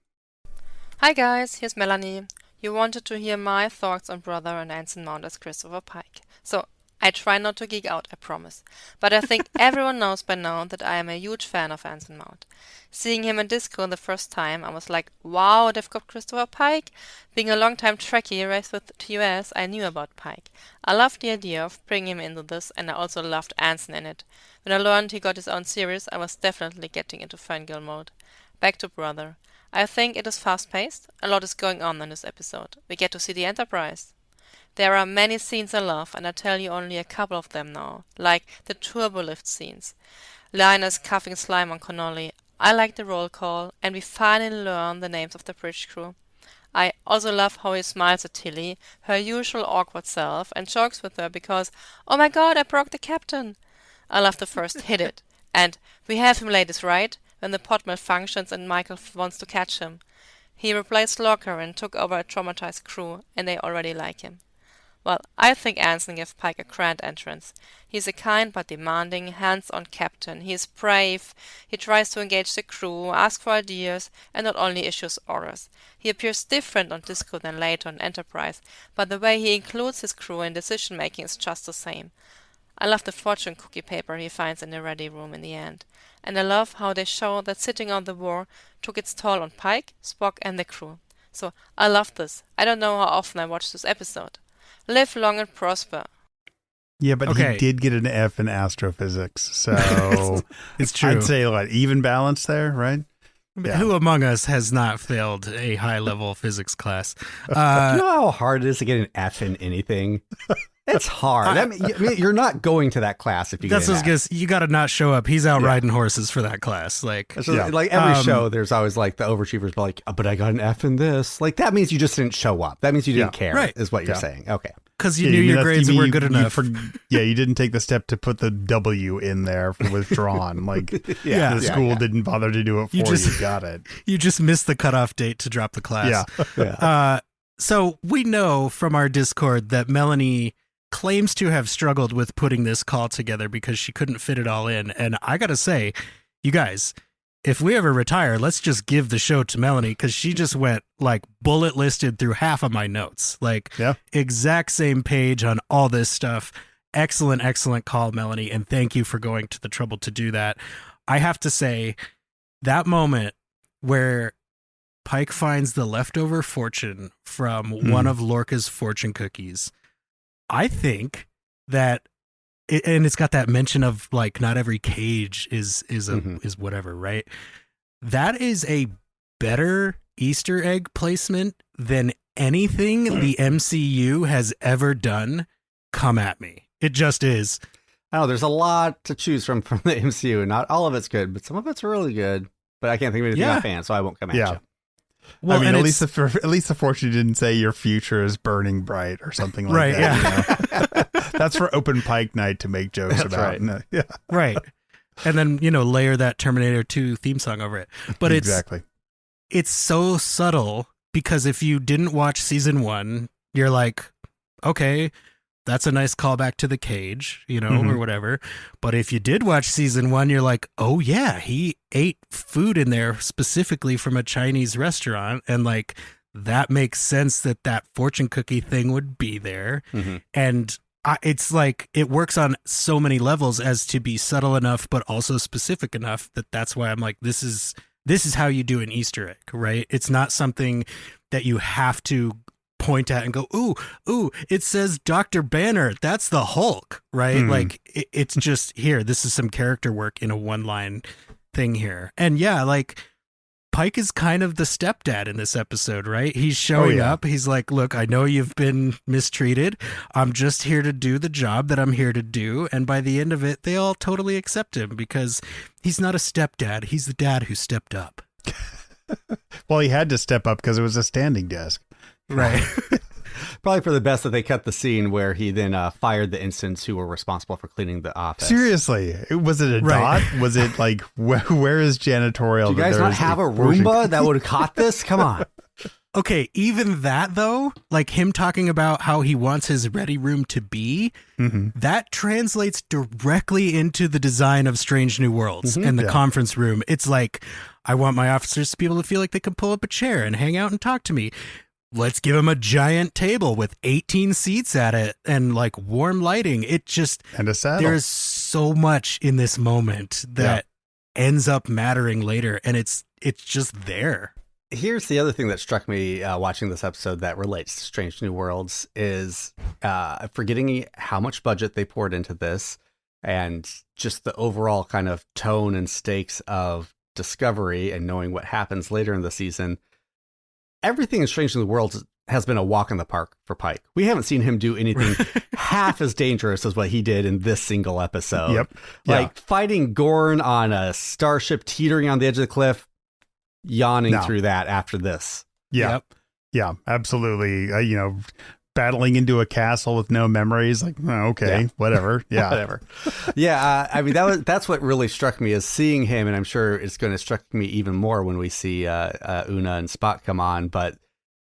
Speaker 7: Hi guys, here's Melanie. You wanted to hear my thoughts on Brother and Ensign Mount as Christopher Pike. So I try not to geek out, I promise. But I think everyone knows by now that I am a huge fan of Anson Mount. Seeing him in Disco the first time, I was like, wow, they've got Christopher Pike. Being a long-time Trekkie raised with TOS, I knew about Pike. I loved the idea of bringing him into this, and I also loved Anson in it. When I learned he got his own series, I was definitely getting into fangirl mode. Back to Brother. I think it is fast-paced. A lot is going on in this episode. We get to see the Enterprise. There are many scenes I love, and I tell you only a couple of them now, like the turbolift scenes. Linus cuffing slime on Connolly. I like the roll call, and we finally learn the names of the bridge crew. I also love how he smiles at Tilly, her usual awkward self, and jokes with her because, oh my god, I broke the captain. I love the first hit it. And we have him ladies, right? When the pod malfunctions and Michael wants to catch him. He replaced Locker and took over a traumatized crew, and they already like him. Well, I think Anson gave Pike a grand entrance. He's a kind but demanding, hands-on captain. He is brave, he tries to engage the crew, ask for ideas, and not only issues orders. He appears different on Disco than later on Enterprise, but the way he includes his crew in decision-making is just the same. I love the fortune cookie paper he finds in the ready room in the end. And I love how they show that sitting on the war took its toll on Pike, Spock, and the crew. So I love this. I don't know how often I watch this episode. Live long and prosper.
Speaker 2: Yeah, but he did get an F in astrophysics, so
Speaker 3: it's true.
Speaker 2: I'd say even balance there, right?
Speaker 3: Yeah. Who among us has not failed a high-level physics class?
Speaker 4: Do you know how hard it is to get an F in anything? It's hard. I mean, you're not going to that class if you get an F.
Speaker 3: You got to not show up. He's out riding horses for that class. Like
Speaker 4: every show, there's always like the overachievers, like, oh, but I got an F in this. Like that means you just didn't show up. That means you didn't care. Is what you're saying. Okay.
Speaker 3: Because you knew your grades were good enough.
Speaker 2: You didn't take the step to put the W in there for withdrawn. Like, the school didn't bother to do it for you. You got it.
Speaker 3: You just missed the cutoff date to drop the class.
Speaker 2: Yeah.
Speaker 3: So we know from our Discord that Melanie claims to have struggled with putting this call together because she couldn't fit it all in. And I got to say, you guys, if we ever retire, let's just give the show to Melanie because she just went like bullet listed through half of my notes. Like exact same page on all this stuff. Excellent, excellent call, Melanie. And thank you for going to the trouble to do that. I have to say that moment where Pike finds the leftover fortune from one of Lorca's fortune cookies. I think that and it's got that mention of like not every cage is whatever, right? That is a better Easter egg placement than anything the MCU has ever done. Come at me. It just is.
Speaker 4: Oh, there's a lot to choose from the MCU. Not all of it's good, but some of it's really good. But I can't think of anything offhand, so I won't come at you.
Speaker 2: Well, I mean, at least the fortune didn't say your future is burning bright or something like that. You know? That's for open Pike night to make jokes about.
Speaker 3: Right. Right. And then, layer that Terminator 2 theme song over it. But it's so subtle because if you didn't watch season 1, you're like, okay, that's a nice callback to the cage, or whatever. But if you did watch season 1, you're like, oh yeah, he ate food in there specifically from a Chinese restaurant. And like, that makes sense that fortune cookie thing would be there. And it's like, it works on so many levels as to be subtle enough, but also specific enough that's why I'm like, this is how you do an Easter egg, right? It's not something that you have to point at and go, ooh, it says Dr. Banner. That's the Hulk, right? Like it's just here. This is some character work in a one-line thing here. And like Pike is kind of the stepdad in this episode, right? He's showing up. He's like, look, I know you've been mistreated. I'm just here to do the job that I'm here to do. And by the end of it, they all totally accept him because he's not a stepdad. He's the dad who stepped up.
Speaker 2: Well, he had to step up because it was a standing desk.
Speaker 3: Right.
Speaker 4: Probably for the best that they cut the scene where he then fired the instants who were responsible for cleaning the office.
Speaker 2: Seriously, was it a dot? Was it like where is janitorial?
Speaker 4: Do you guys not have a Roomba that would have caught this? Come on.
Speaker 3: Okay, even that though, like him talking about how he wants his ready room to be, that translates directly into the design of Strange New Worlds and the conference room. It's like, I want my officers to be able to feel like they can pull up a chair and hang out and talk to me. let's give him a giant table with 18 seats at it and like warm lighting. It just,
Speaker 2: and a saddle.
Speaker 3: There's so much in this moment that ends up mattering later, and it's just there.
Speaker 4: Here's the other thing that struck me watching this episode that relates to Strange New Worlds is forgetting how much budget they poured into this and just the overall kind of tone and stakes of Discovery and knowing what happens later in the season. Everything in Strange New Worlds has been a walk in the park for Pike. We haven't seen him do anything half as dangerous as what he did in this single episode.
Speaker 2: Yep.
Speaker 4: Like fighting Gorn on a starship teetering on the edge of the cliff, yawning through that after this.
Speaker 2: Yeah.
Speaker 3: Yep.
Speaker 2: Yeah, absolutely. Battling into a castle with no memories. Like, okay, whatever. Yeah.
Speaker 4: Whatever. Yeah. I mean, that's what really struck me is seeing him. And I'm sure it's going to struck me even more when we see Una and Spock come on. But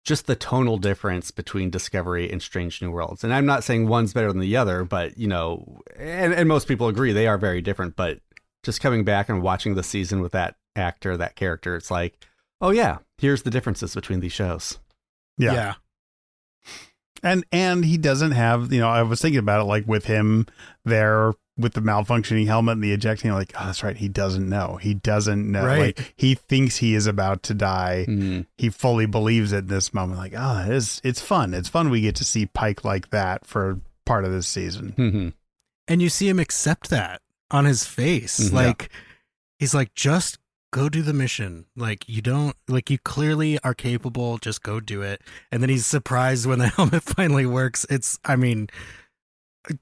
Speaker 4: just the tonal difference between Discovery and Strange New Worlds. And I'm not saying one's better than the other, but, and most people agree they are very different. But just coming back and watching the season with that actor, that character, it's like, oh, yeah, here's the differences between these shows.
Speaker 3: Yeah.
Speaker 2: And he doesn't have, I was thinking about it, like with him there with the malfunctioning helmet and the ejecting, like, oh, that's right. He doesn't know.
Speaker 3: Right.
Speaker 2: Like, he thinks he is about to die. Mm-hmm. He fully believes it in this moment. Like, oh, it's fun. It's fun. We get to see Pike like that for part of this season.
Speaker 4: Mm-hmm.
Speaker 3: And you see him accept that on his face. Mm-hmm. Like, he's like, just go do the mission. Like, you clearly are capable. Just go do it. And then he's surprised when the helmet finally works.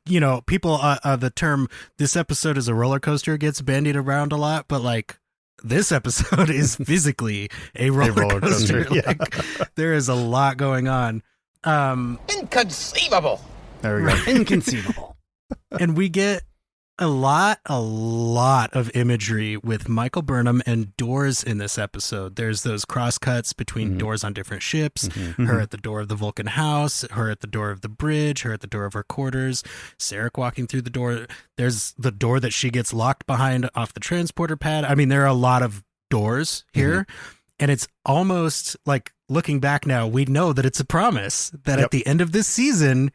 Speaker 3: People, the term, this episode is a roller coaster gets bandied around a lot, but like this episode is physically a roller coaster. Like, there is a lot going on.
Speaker 5: Inconceivable.
Speaker 2: There we go.
Speaker 4: Inconceivable.
Speaker 3: And we get a lot of imagery with Michael Burnham and doors in this episode. There's those crosscuts between doors on different ships, her at the door of the Vulcan house, her at the door of the bridge, her at the door of her quarters, Sarek walking through the door. There's the door that she gets locked behind off the transporter pad. I mean, there are a lot of doors here, and it's almost like, looking back now, we know that it's a promise that at the end of this season,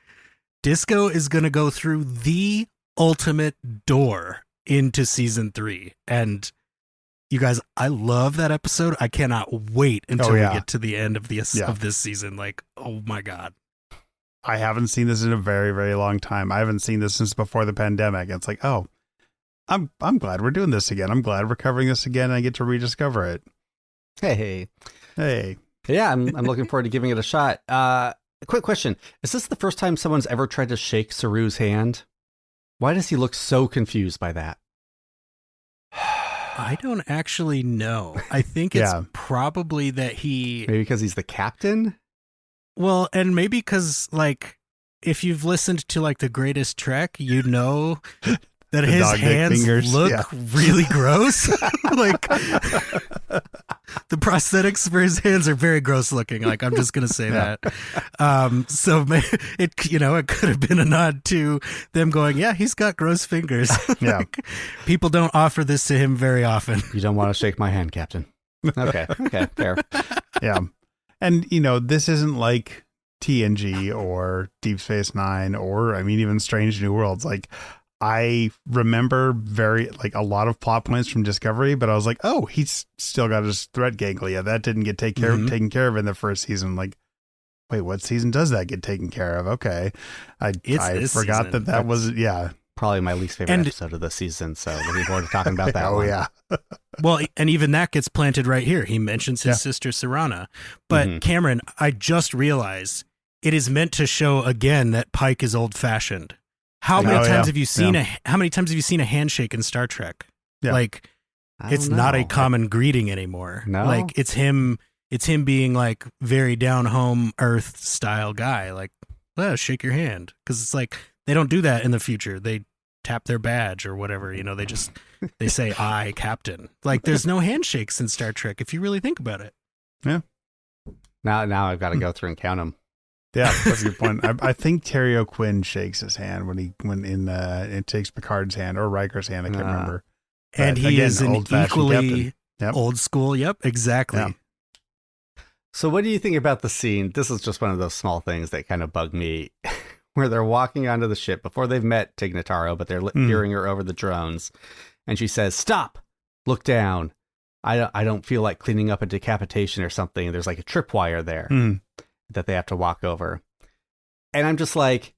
Speaker 3: Disco is going to go through the ultimate door into season 3. And you guys, I love that episode. I cannot wait until we get to the end of this season. Like, oh my God.
Speaker 2: I haven't seen this in a very, very long time. I haven't seen this since before the pandemic. It's like, oh, I'm glad we're doing this again. I'm glad we're covering this again and I get to rediscover it.
Speaker 4: Hey.
Speaker 2: Yeah,
Speaker 4: I'm looking forward to giving it a shot. A quick question. Is this the first time someone's ever tried to shake Saru's hand? Why does he look so confused by that?
Speaker 3: I don't actually know. I think it's probably that
Speaker 4: maybe because he's the captain?
Speaker 3: Well, and maybe because, like, if you've listened to, like, The Greatest Trek, you know that his hands look really gross. Like, the prosthetics for his hands are very gross looking. Like, I'm just going to say that. So it could have been a nod to them going, yeah, he's got gross fingers. Like, people don't offer this to him very often.
Speaker 4: You don't want to shake my hand, Captain. Okay, fair.
Speaker 2: Yeah. And, this isn't like TNG or Deep Space Nine or, even Strange New Worlds. Like, I remember a lot of plot points from Discovery, but I was like, oh, he's still got his threat ganglia. That didn't get taken care of in the first season. Like, wait, what season does that get taken care of? Okay. I forgot
Speaker 3: season.
Speaker 2: that was,
Speaker 4: probably my least favorite episode of the season. So looking forward to talking about that.
Speaker 2: Yeah.
Speaker 3: Well, and even that gets planted right here. He mentions his sister Serana. But Cameron, I just realized it is meant to show again that Pike is old fashioned. How many times have you seen a handshake in Star Trek? Yeah. Like, it's not a common greeting anymore.
Speaker 4: No.
Speaker 3: Like, it's him being like very down home Earth style guy. Like, shake your hand. Because it's like, they don't do that in the future. They tap their badge or whatever. They say, I, Captain. Like, there's no handshakes in Star Trek if you really think about it.
Speaker 2: Yeah.
Speaker 4: Now I've got to go through and count them.
Speaker 2: Yeah, that's a good point. I think Terry O'Quinn shakes his hand when it takes Picard's hand or Riker's hand. I can't remember.
Speaker 3: And
Speaker 2: but
Speaker 3: he
Speaker 2: again,
Speaker 3: is an equally old school. Yep, exactly.
Speaker 2: Yeah.
Speaker 4: So what do you think about the scene? This is just one of those small things that kind of bug me, where they're walking onto the ship before they've met Tig Notaro, but they're hearing her over the drones. And she says, "Stop, look down. I don't feel like cleaning up a decapitation or something." There's like a tripwire there that they have to walk over. And I'm just like,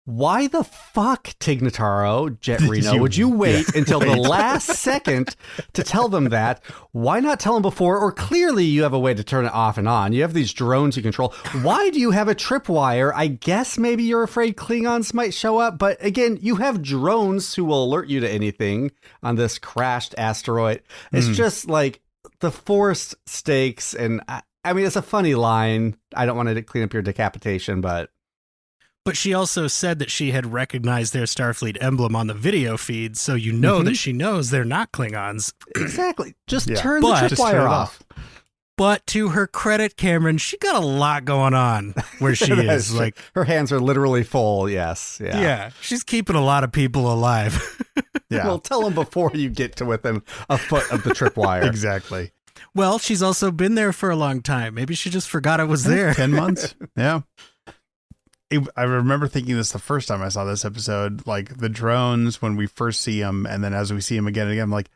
Speaker 4: why the fuck, Tig Notaro, Jet Reno, would you wait until the last second to tell them that? Why not tell them before? Or clearly you have a way to turn it off and on. You have these drones you control. Why do you have a tripwire? I guess maybe you're afraid Klingons might show up. But again, you have drones who will alert you to anything on this crashed asteroid. It's just like the forced stakes. And I mean, it's a funny line. I don't want to clean up your decapitation, but...
Speaker 3: But she also said that she had recognized their Starfleet emblem on the video feed, so you know that she knows they're not Klingons.
Speaker 4: Exactly. Just turn the tripwire off.
Speaker 3: But to her credit, Cameron, she got a lot going on where she is. Like,
Speaker 4: her hands are literally full, yes.
Speaker 3: Yeah, she's keeping a lot of people alive.
Speaker 4: Yeah. Well, tell them before you get to within a foot of the tripwire.
Speaker 2: Exactly.
Speaker 3: Well, she's also been there for a long time. Maybe she just forgot it was there.
Speaker 2: 10 months? Yeah. I remember thinking this the first time I saw this episode, like the drones when we first see them, and then as we see them again and again, I'm like,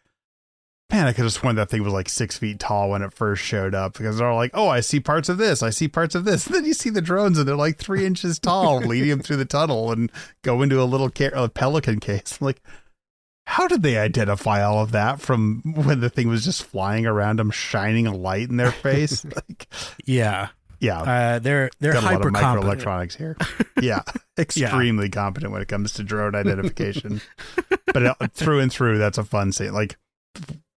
Speaker 2: man, I could have sworn that thing was like 6 feet tall when it first showed up, because they're all like, oh, I see parts of this, I see parts of this. And then you see the drones and they're like 3 inches tall, leading them through the tunnel and go into a little pelican case. I'm like, how did they identify all of that from when the thing was just flying around them, shining a light in their face? Like,
Speaker 3: yeah. They're
Speaker 2: got
Speaker 3: hyper
Speaker 2: a lot of
Speaker 3: competent.
Speaker 2: microelectronics here. Yeah, extremely competent when it comes to drone identification. But through and through, that's a fun scene. Like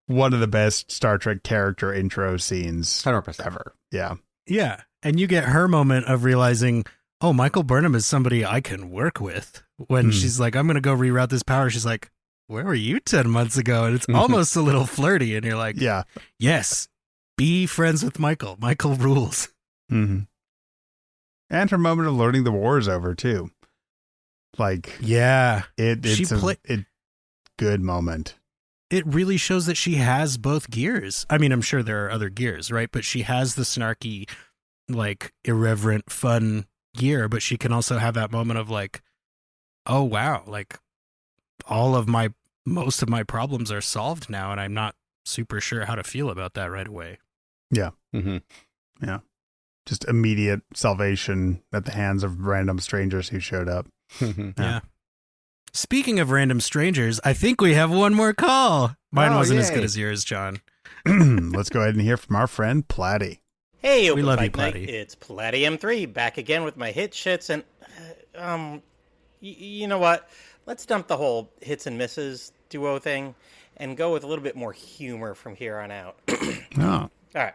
Speaker 2: one of the best Star Trek character intro scenes
Speaker 4: 100%
Speaker 2: ever. Yeah,
Speaker 3: yeah, and you get her moment of realizing, oh, Michael Burnham is somebody I can work with. When she's like, I'm going to go reroute this power. She's like, where were you 10 months ago? And it's almost a little flirty. And you're like,
Speaker 2: yeah,
Speaker 3: yes, be friends with Michael. Michael rules.
Speaker 2: Mm-hmm. And her moment of learning the war is over too. Like,
Speaker 3: yeah,
Speaker 2: it's a good moment.
Speaker 3: It really shows that she has both gears. I mean, I'm sure there are other gears, right? But she has the snarky, like irreverent, fun gear, but she can also have that moment of like, oh wow, like most of my problems are solved now, and I'm not super sure how to feel about that right away.
Speaker 2: Yeah. Yeah. Just immediate salvation at the hands of random strangers who showed up.
Speaker 3: Yeah. Speaking of random strangers, I think we have one more call. Mine wasn't as good as yours, John.
Speaker 2: Let's go ahead and hear from our friend Platty.
Speaker 8: Hey,
Speaker 3: we love you,
Speaker 8: Pike
Speaker 3: Platty.
Speaker 8: It's Platty M3 back again with my hit shits, and you know what? Let's dump the whole hits and misses duo thing and go with a little bit more humor from here on out.
Speaker 2: Oh,
Speaker 8: all right.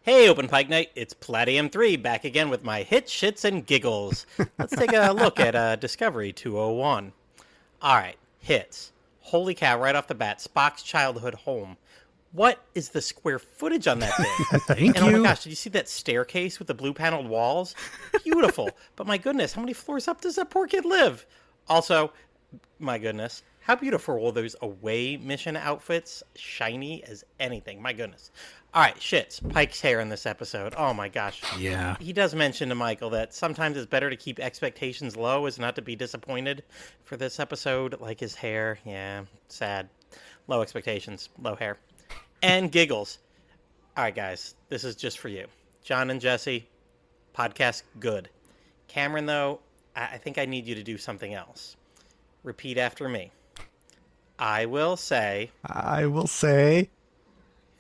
Speaker 8: Hey, Open Pike Night, it's Platty M3 back again with my hit shits and giggles. Let's take a look at Discovery 201. All right, hits. Holy cow, right off the bat, Spock's childhood home. What is the square footage on that thing?
Speaker 3: Thank you.
Speaker 8: Oh my gosh, did you see that staircase with the blue paneled walls? Beautiful. But my goodness, how many floors up does that poor kid live? Also, my goodness, how beautiful are all those away mission outfits? Shiny as anything. My goodness. All right, shits. Pike's hair in this episode. Oh my gosh.
Speaker 3: Yeah.
Speaker 8: He does mention to Michael that sometimes it's better to keep expectations low as not to be disappointed. For this episode, like his hair, yeah, sad. Low expectations, low hair. And giggles. All right, guys, this is just for you. John and Jesse, podcast good. Cameron, though, I think I need you to do something else. Repeat after me. I will say...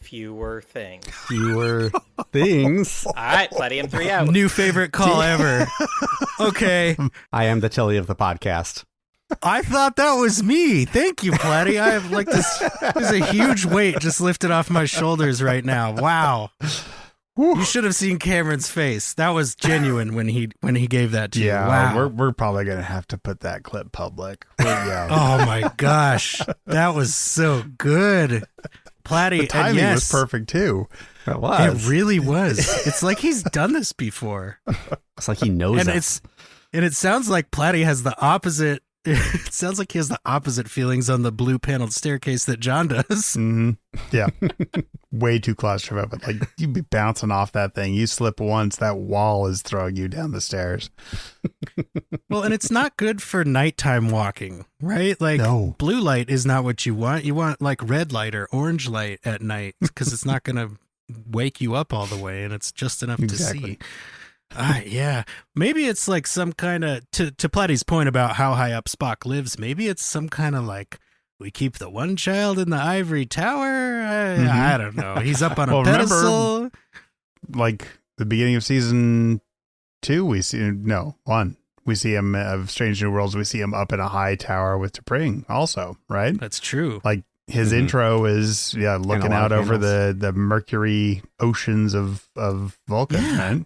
Speaker 8: Fewer things.
Speaker 4: Fewer things.
Speaker 8: All right, Platty M3 out.
Speaker 3: New favorite call ever. Okay.
Speaker 4: I am the Tilly of the podcast.
Speaker 3: I thought that was me. Thank you, Platty. I have like this. There's a huge weight just lifted off my shoulders right now. Wow. You should have seen Cameron's face. That was genuine when he gave that to you.
Speaker 2: Yeah,
Speaker 3: Wow.
Speaker 2: we're probably gonna have to put that clip public. Yeah.
Speaker 3: Oh my gosh, that was so good, Platty.
Speaker 2: The timing
Speaker 3: and yes,
Speaker 2: was perfect too.
Speaker 4: It was.
Speaker 3: It really was. It's like he's done this before,
Speaker 4: It's like he knows
Speaker 3: and
Speaker 4: us.
Speaker 3: it sounds like Platty has the opposite It sounds like he has the opposite feelings on the blue paneled staircase that John does.
Speaker 2: Mm-hmm. Yeah. Way too claustrophobic. Like, you'd be bouncing off that thing. You slip once, that wall is throwing you down the stairs.
Speaker 3: Well, and it's not good for nighttime walking, right? Like,
Speaker 2: No.
Speaker 3: blue light is not what you want. You want like red light or orange light at night because it's not going to wake you up all the way, and it's just enough to see. Yeah. Maybe it's like some kind of, to Platty's point about how high up Spock lives, maybe it's some kind of like, we keep the one child in the ivory tower. I don't know. He's up on a pedestal.
Speaker 2: Remember, like the beginning of season 2, we see him of Strange New Worlds. We see him up in a high tower with T'Pring also, right?
Speaker 3: That's true.
Speaker 2: Like his intro is looking out over the Mercury oceans of Vulcan, right?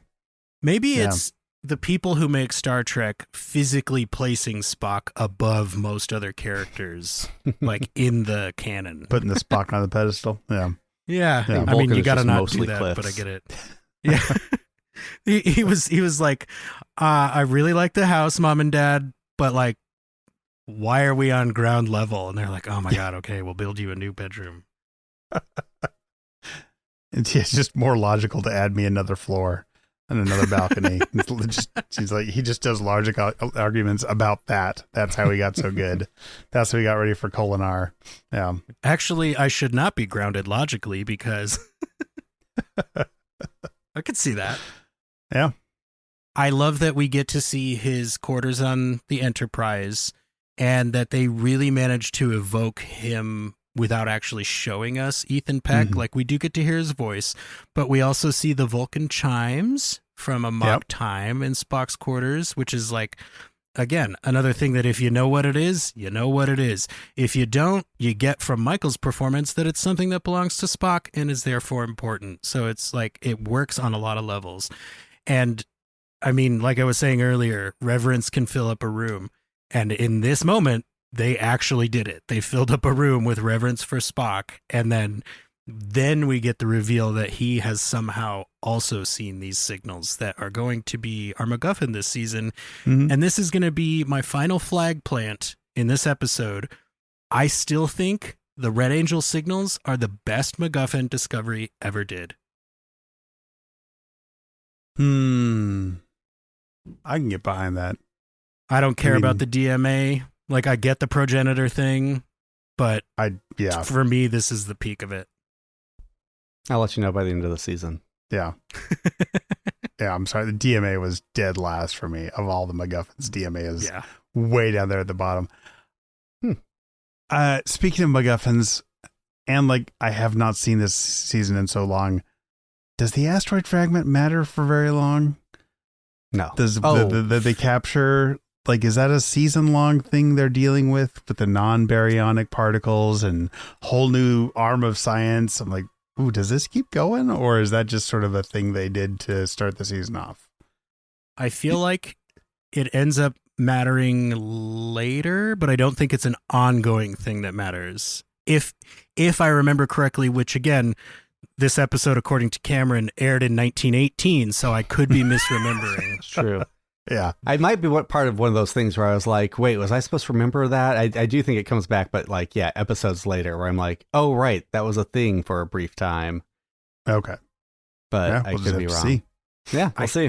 Speaker 3: Maybe it's the people who make Star Trek physically placing Spock above most other characters, like in the canon.
Speaker 2: Putting the Spock on the pedestal. Yeah.
Speaker 3: Yeah.
Speaker 2: Yeah.
Speaker 3: I mean, you got to not
Speaker 4: mostly
Speaker 3: do that,
Speaker 4: cliffs.
Speaker 3: but I get it. Yeah. he was like, I really like the house, Mom and Dad, but like, why are we on ground level? And they're like, oh my God, okay, we'll build you a new bedroom.
Speaker 2: It's just more logical to add me another floor and another balcony. He just does logic arguments about that. That's how he got so good. That's how he got ready for Kolinar. Yeah.
Speaker 3: Actually, I should not be grounded logically because I could see that.
Speaker 2: Yeah.
Speaker 3: I love that we get to see his quarters on the Enterprise and that they really managed to evoke him without actually showing us Ethan Peck.
Speaker 2: Mm-hmm.
Speaker 3: Like, we do get to hear his voice, but we also see the Vulcan chimes from a mock time in Spock's quarters, which is like, again, another thing that if you know what it is, you know what it is. If you don't, you get from Michael's performance that it's something that belongs to Spock and is therefore important. So it's like, it works on a lot of levels. And I mean, like I was saying earlier, reverence can fill up a room. And in this moment, they actually did it. They filled up a room with reverence for Spock. And then we get the reveal that he has somehow also seen these signals that are going to be our MacGuffin this season. Mm-hmm. And this is going to be my final flag plant in this episode. I still think the Red Angel signals are the best MacGuffin Discovery ever did.
Speaker 2: I can get behind that.
Speaker 3: I don't care about the DMA. Like, I get the progenitor thing, but for me, this is the peak of it.
Speaker 4: I'll let you know by the end of the season.
Speaker 2: Yeah. Yeah, I'm sorry. The DMA was dead last for me. Of all the MacGuffins, DMA is way down there at the bottom. Speaking of MacGuffins, and like, I have not seen this season in so long, does the asteroid fragment matter for very long?
Speaker 4: No.
Speaker 2: Does they capture... Like, is that a season-long thing they're dealing with the non-baryonic particles and whole new arm of science? I'm like, ooh, does this keep going? Or is that just sort of a thing they did to start the season off?
Speaker 3: I feel like it ends up mattering later, but I don't think it's an ongoing thing that matters. If I remember correctly, which, again, this episode, according to Cameron, aired in 1918, so I could be misremembering.
Speaker 4: It's true.
Speaker 2: Yeah.
Speaker 4: I might be part of one of those things where I was like, wait, was I supposed to remember that? I do think it comes back, but like, episodes later where I'm like, oh, right, that was a thing for a brief time.
Speaker 2: Okay.
Speaker 4: But I could be wrong. See. Yeah, we'll see.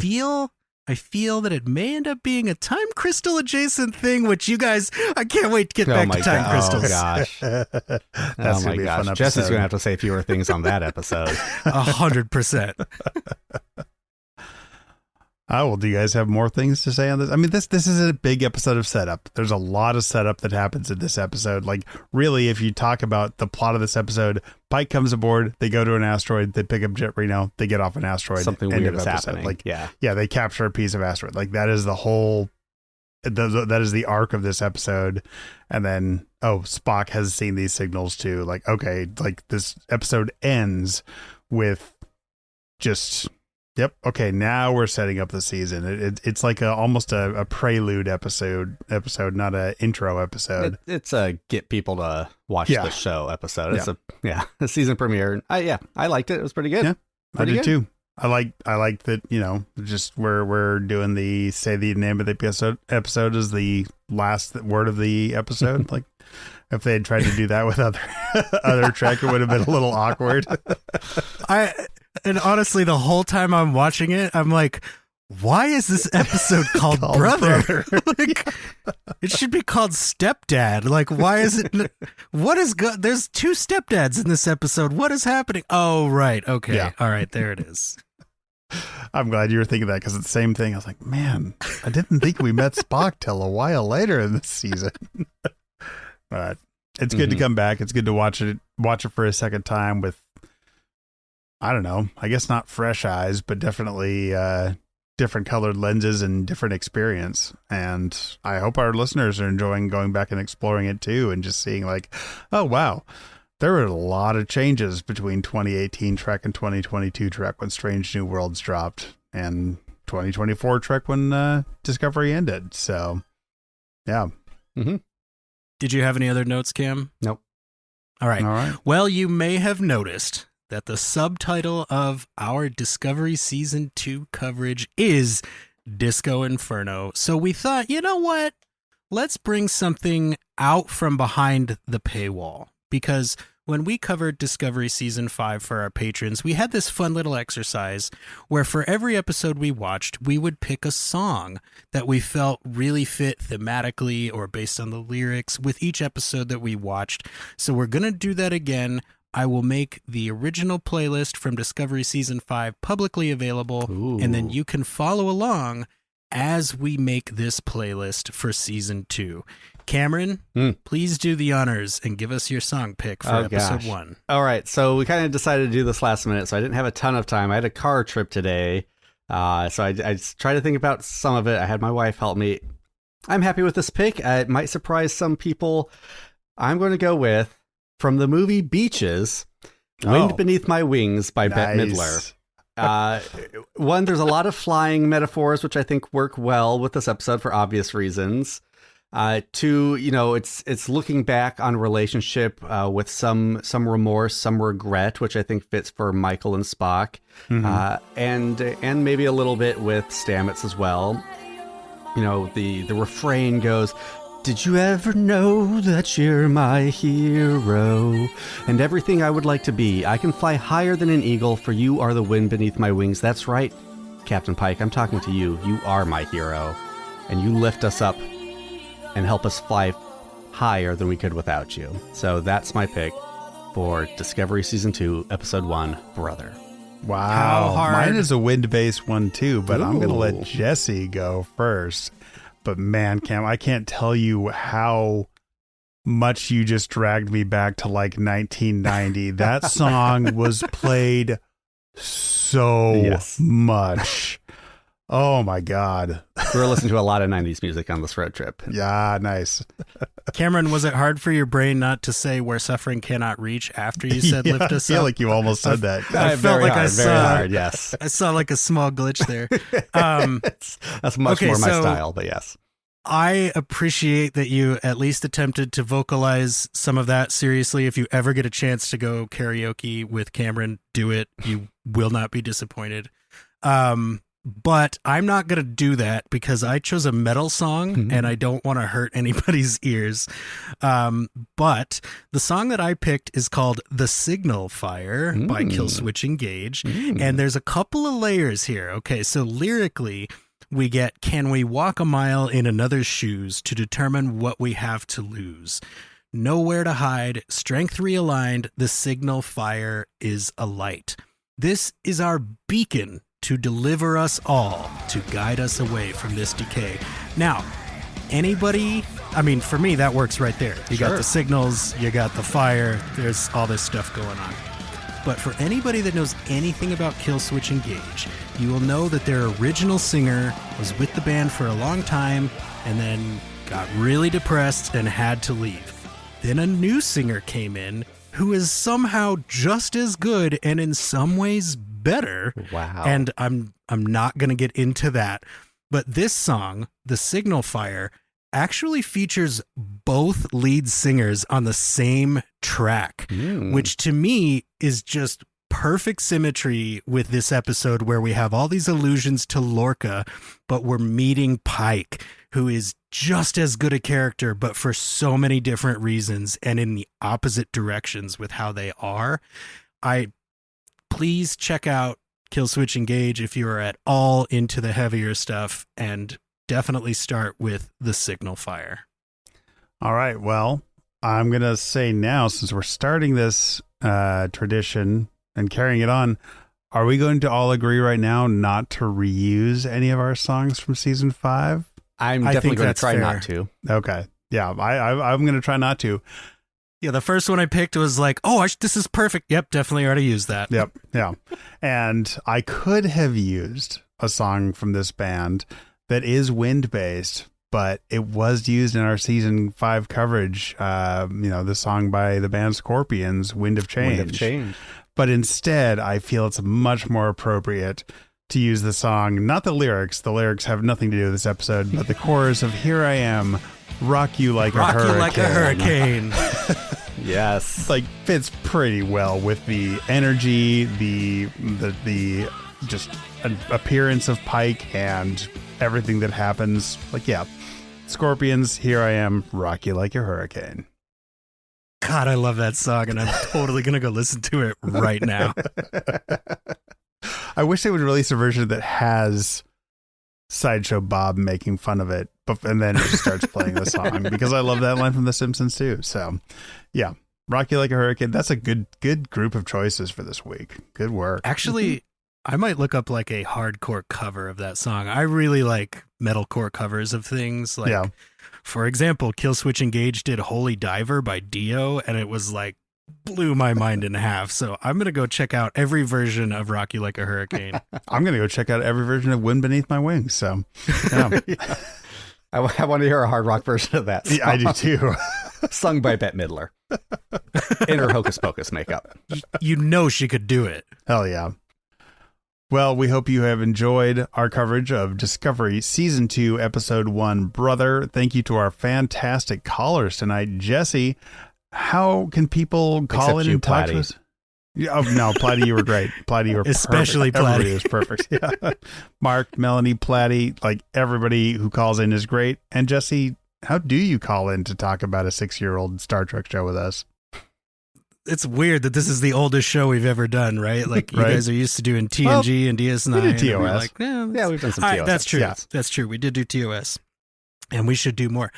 Speaker 3: I feel that it may end up being a time crystal adjacent thing, which you guys, I can't wait to get back to time crystals.
Speaker 4: Oh, gosh.
Speaker 2: That's
Speaker 4: oh, my gosh. Jesse's going to have to say fewer things on that episode.
Speaker 3: 100%.
Speaker 2: Well, do you guys have more things to say on this? I mean, this is a big episode of setup. There's a lot of setup that happens in this episode. Like, really, if you talk about the plot of this episode, Pike comes aboard, they go to an asteroid, they pick up Jet Reno, they get off an asteroid.
Speaker 4: Something weird is happening.
Speaker 2: Like, they capture a piece of asteroid. Like, that is the whole... That is the arc of this episode. And then, Spock has seen these signals too. Like, okay, like, this episode ends with just... Yep. Okay. Now we're setting up the season. It's like almost a prelude episode, not an intro episode.
Speaker 4: It's a get people to watch the show episode. It's a season premiere. I liked it. It was pretty good.
Speaker 2: Yeah, I did too. I like that, just we're doing say the name of the episode is the last word of the episode. Like if they had tried to do that with other Trek, it would have been a little awkward.
Speaker 3: And honestly, the whole time I'm watching it, I'm like, why is this episode called Brother? Like, it should be called Stepdad. Like, why is it? There's two stepdads in this episode. What is happening? Oh, right. Okay. Yeah. All right. There it is.
Speaker 2: I'm glad you were thinking that because it's the same thing. I was like, man, I didn't think we met Spock till a while later in this season. But it's good to come back. It's good to watch it for a second time with, I don't know, I guess not fresh eyes, but definitely different colored lenses and different experience. And I hope our listeners are enjoying going back and exploring it too, and just seeing like, oh wow, there were a lot of changes between 2018 Trek and 2022 Trek when Strange New Worlds dropped, and 2024 Trek when Discovery ended. So yeah.
Speaker 3: Did you have any other notes, Cam?
Speaker 4: Nope.
Speaker 3: All right. Well, you may have noticed that the subtitle of our Discovery Season 2 coverage is Disco Inferno. So we thought, you know what? Let's bring something out from behind the paywall. Because when we covered Discovery Season 5 for our patrons, we had this fun little exercise where for every episode we watched, we would pick a song that we felt really fit thematically or based on the lyrics with each episode that we watched. So we're going to do that again. I will make the original playlist from Discovery Season 5 publicly available, and then you can follow along as we make this playlist for Season 2. Cameron, please do the honors and give us your song pick for episode 1.
Speaker 4: All right, so we kind of decided to do this last minute, so I didn't have a ton of time. I had a car trip today, so I tried to think about some of it. I had my wife help me. I'm happy with this pick. It might surprise some people. I'm going to go with, from the movie Beaches, Wind Beneath My Wings by Bette Midler. One, there's a lot of flying metaphors, which I think work well with this episode for obvious reasons. Two, it's looking back on a relationship with some remorse, some regret, which I think fits for Michael and Spock, and maybe a little bit with Stamets as well. The refrain goes, "Did you ever know that you're my hero? And everything I would like to be. I can fly higher than an eagle, for you are the wind beneath my wings." That's right, Captain Pike, I'm talking to you. You are my hero. And you lift us up and help us fly higher than we could without you. So that's my pick for Discovery Season 2, Episode 1, Brother.
Speaker 2: Wow.
Speaker 3: How hard?
Speaker 2: Mine is a wind-based one too, but I'm going to let Jesse go first. But man, Cam, I can't tell you how much you just dragged me back to like 1990. That song was played so much. Oh my God.
Speaker 4: We were listening to a lot of 90s music on this road trip.
Speaker 2: Yeah, nice.
Speaker 3: Cameron, was it hard for your brain not to say "Where Suffering Cannot Reach" after you said "Lift Us Up"?
Speaker 2: I feel like you almost said that.
Speaker 3: I felt like I saw,
Speaker 4: very hard, yes.
Speaker 3: I saw like a small glitch there.
Speaker 4: That's much more my style, but yes.
Speaker 3: I appreciate that you at least attempted to vocalize some of that. Seriously, if you ever get a chance to go karaoke with Cameron, do it. You will not be disappointed. But I'm not going to do that because I chose a metal song and I don't want to hurt anybody's ears. But the song that I picked is called The Signal Fire by Killswitch Engage. And there's a couple of layers here. Okay, so lyrically, we get, "Can we walk a mile in another's shoes to determine what we have to lose? Nowhere to hide, strength realigned, the signal fire is alight. This is our beacon to deliver us all, to guide us away from this decay." Now, anybody, for me, that works right there. You got the signals, you got the fire, there's all this stuff going on. But for anybody that knows anything about Killswitch Engage, you will know that their original singer was with the band for a long time and then got really depressed and had to leave. Then a new singer came in who is somehow just as good and in some ways better.
Speaker 4: Wow.
Speaker 3: And I'm not going to get into that. But this song, The Signal Fire, actually features both lead singers on the same track, which to me is just perfect symmetry with this episode where we have all these allusions to Lorca, but we're meeting Pike, who is just as good a character, but for so many different reasons and in the opposite directions with how they are. Please check out Kill Switch Engage if you are at all into the heavier stuff, and definitely start with the Signal Fire.
Speaker 2: All right. Well, I'm going to say now, since we're starting this tradition and carrying it on, are we going to all agree right now not to reuse any of our songs from season 5?
Speaker 4: I'm definitely going to try not to.
Speaker 2: Okay. Yeah, I'm going to try not to.
Speaker 3: Yeah, the first one I picked was like, oh, this is perfect. Yep, definitely already used that.
Speaker 2: Yep, yeah. And I could have used a song from this band that is wind-based, but it was used in our season 5 coverage. The song by the band Scorpions, Wind of Change.
Speaker 4: Wind of Change.
Speaker 2: But instead, I feel it's much more appropriate to use the song, not the lyrics. The lyrics have nothing to do with this episode, but the chorus of Here I Am, Rock You Like a Hurricane.
Speaker 3: Rock You Like a Hurricane.
Speaker 4: Yes.
Speaker 2: Like, fits pretty well with the energy, the just an appearance of Pike and everything that happens. Like, yeah, Scorpions, Here I Am, Rock You Like a Hurricane.
Speaker 3: God, I love that song, and I'm totally going to go listen to it right now.
Speaker 2: I wish they would release a version that has Sideshow Bob making fun of it, and then it just starts playing the song, because I love that line from The Simpsons too. So, yeah, Rock You Like a Hurricane. That's a good group of choices for this week. Good work.
Speaker 3: Actually, I might look up like a hardcore cover of that song. I really like metalcore covers of things. Like,
Speaker 2: yeah.
Speaker 3: For example, Kill Switch Engage did Holy Diver by Dio, and it was like, blew my mind in half. So I'm going to go check out every version of Rock You Like a Hurricane.
Speaker 2: I'm going to go check out every version of Wind Beneath My Wings. So, yeah.
Speaker 4: I want to hear a hard rock version of that song.
Speaker 2: Yeah, I do too.
Speaker 4: Sung by Bette Midler. In her Hocus Pocus makeup.
Speaker 3: You know she could do it.
Speaker 2: Hell yeah. Well, we hope you have enjoyed our coverage of Discovery Season 2, Episode 1, Brother. Thank you to our fantastic callers tonight. Jesse, how can people call in and talk to us? Oh, no, Platty, you were great. Platty, you were
Speaker 3: especially
Speaker 2: perfect.
Speaker 3: Platty.
Speaker 2: Everybody was perfect. Yeah. Mark, Melanie, Platty, like everybody who calls in is great. And Jesse, how do you call in to talk about a 6-year-old Star Trek show with us?
Speaker 3: It's weird that this is the oldest show we've ever done, right? Like, you guys are used to doing TNG and DS9.
Speaker 2: We did TOS.
Speaker 3: Like,
Speaker 4: yeah, we've done some TOS.
Speaker 3: That's true.
Speaker 2: Yeah.
Speaker 3: That's true. We did do TOS. And we should do more.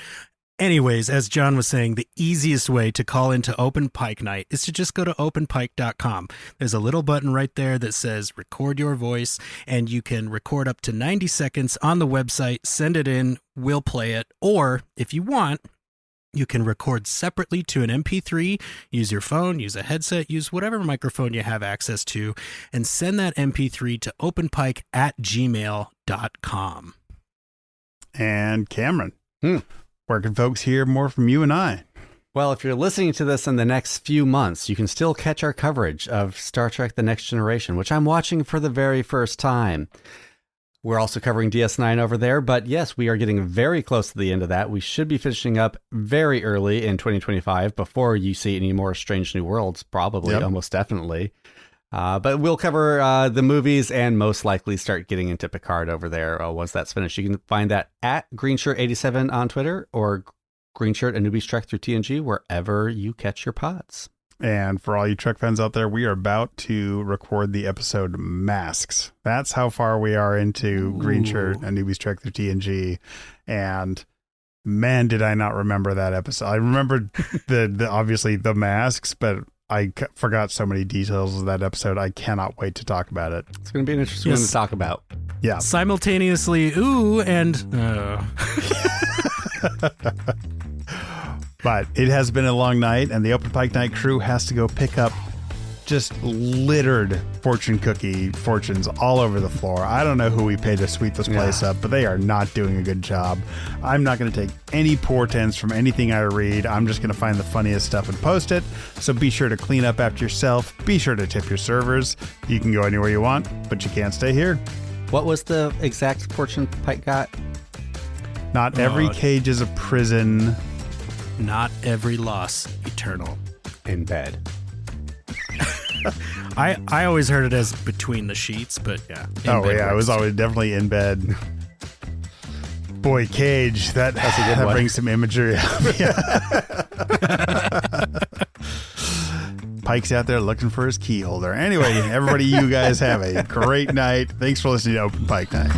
Speaker 3: Anyways, as John was saying, the easiest way to call into Open Pike Night is to just go to openpike.com. There's a little button right there that says record your voice, and you can record up to 90 seconds on the website, send it in, we'll play it. Or if you want, you can record separately to an MP3, use your phone, use a headset, use whatever microphone you have access to, and send that MP3 to openpike@gmail.com.
Speaker 2: And Cameron, where can folks hear more from you and I?
Speaker 4: Well, if you're listening to this in the next few months, you can still catch our coverage of Star Trek The Next Generation, which I'm watching for the very first time. We're also covering DS9 over there, but yes, we are getting very close to the end of that. We should be finishing up very early in 2025 before you see any more Strange New Worlds, probably, almost definitely. But we'll cover the movies and most likely start getting into Picard over there once that's finished. You can find that at GreenShirt87 on Twitter or GreenShirt, a Newbie's Trek through TNG, wherever you catch your pods.
Speaker 2: And for all you Trek fans out there, we are about to record the episode Masks. That's how far we are into Green Shirt and Newbie's Trek through TNG. And man, did I not remember that episode. I remembered the obviously the masks, but I forgot so many details of that episode. I cannot wait to talk about it.
Speaker 4: It's going to be an interesting one to talk about.
Speaker 2: Yeah.
Speaker 3: Simultaneously, ooh, and...
Speaker 2: But it has been a long night, and the Open Pike Night crew has to go pick up just littered fortune cookie fortunes all over the floor. I don't know who we paid to sweep this place up, but they are not doing a good job. I'm not going to take any portents from anything I read. I'm just going to find the funniest stuff and post it. So be sure to clean up after yourself. Be sure to tip your servers. You can go anywhere you want, but you can't stay here.
Speaker 4: What was the exact fortune Pike got?
Speaker 2: Not every cage is a prison.
Speaker 3: Not every loss eternal.
Speaker 4: In bed.
Speaker 3: I always heard it as between the sheets, but yeah.
Speaker 2: It was always definitely in bed. Boy, Cage, that brings some imagery up. Pike's out there looking for his key holder. Anyway, everybody, you guys have a great night. Thanks for listening to Open Pike Night.